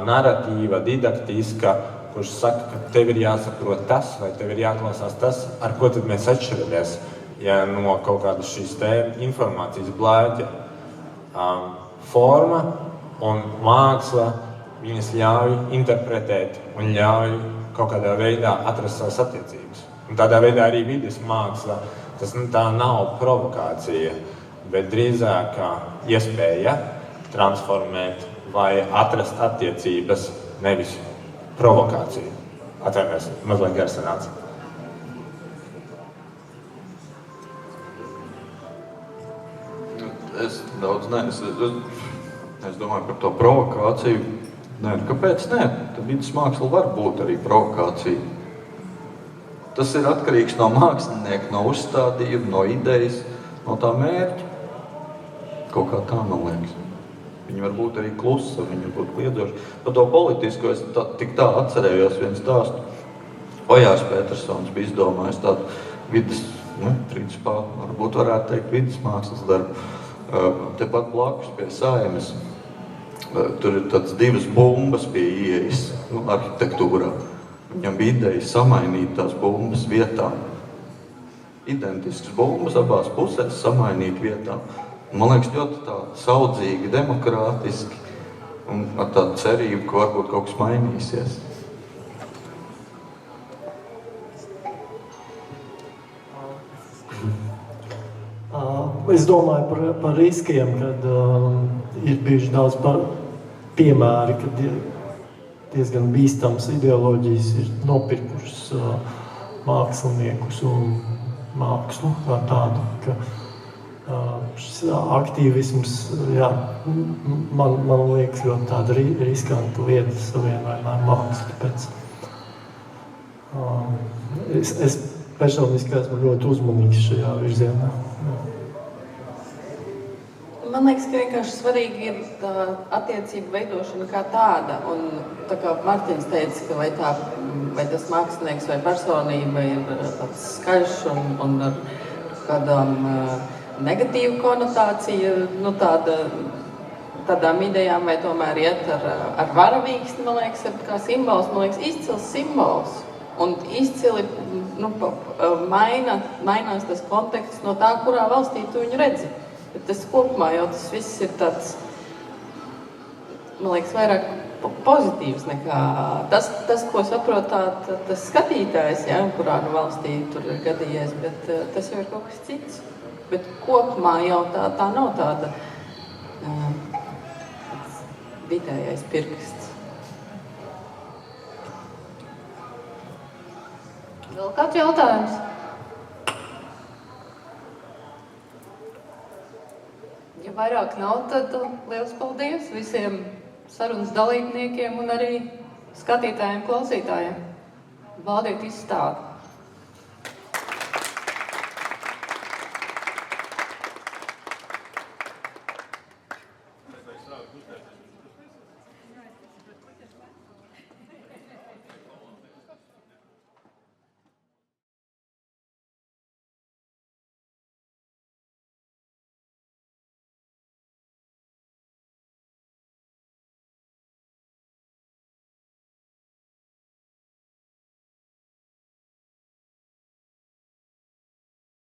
naratīva, didaktiska, kurš saka, ka tev ir jāsaprot tas vai tev ir jāklausās tas, ar ko tad mēs atšķiramies, ja no kaut kādas šīs te informācijas blēķa. Forma un māksla viņas ļauj interpretēt un ļauj kaut kādā veidā atrast savas attiecības. Un tādā veidā arī vides māksla, tā nav provokācija, bet drīzāk iespēja transformēt vai atrast attiecības, nevis provokācija. Atvainojies, mazliet gars sanāca. Es domāju par to provokāciju. Nē, kāpēc nē? Tad vidas māksla var būt arī provokācija. Tas ir atkarīgs no mākslinieka, no uzstādījuma, no idejas, no tā mērķa. Kaut kā tā, man liekas. Viņa var būt arī klusa, viņa var būt kliedzoša. Par to politisko es tik tā atcerējos vienu stāstu. Ojārs Petersons bija izdomājis tādu vidas, principā, varbūt varētu teikt, vidas mākslas darbu. Tepat blakus pie Saeimas. Tur ir tāds divas bumbas pie ieejas arhitektūrā. Viņam bija ideja samainīt tās bumbas vietām. Identiskas bumbas abās pusēs samainīt vietām. Man liekas, ļoti tā saudzīgi, demokrātiski un ar tādu cerību, ka varbūt kaut kas mainīsies. Es domāju par riskiem, kad ir bijuši daudz piemēri, kad diezgan bīstams ideoloģijas ir nopirkušas māksliniekus un mākslu kā tādu, ka šis aktīvisms, jā, man liekas ļoti tāda riskanta lieta savienojumā ar mākslu, tāpēc es personiski esmu ļoti uzmanīgs šajā virzienā. Man liekas, ka vienkārši svarīgi ir tā attiecība veidošana kā tāda. Un tā kā Martins teica, ka vai tas mākslinieks vai personība ir tāds skaļš un ar kādām negatīvu konotāciju, tādām idejām, vai tomēr iet ar varavīksni, man liekas, kā simbols, man liekas, izcils simbols. Un izcili mainās tas konteksts no tā, kurā valstī tu viņu redzi. Bet tas kopumā jau tas viss ir tāds, man liekas, vairāk pozitīvs nekā tas ko saprot tas skatītājs, ja, kurā valstī tur ir gadījies, bet tas jau ir kaut kas cits. Bet kopumā jau tā nav tāda vidējais pirksts. Vēl kāds jautājums? Ja vairāk nav, tad liels paldies visiem sarunas dalībniekiem un arī skatītājiem, klausītājiem. Baudiet izstādi!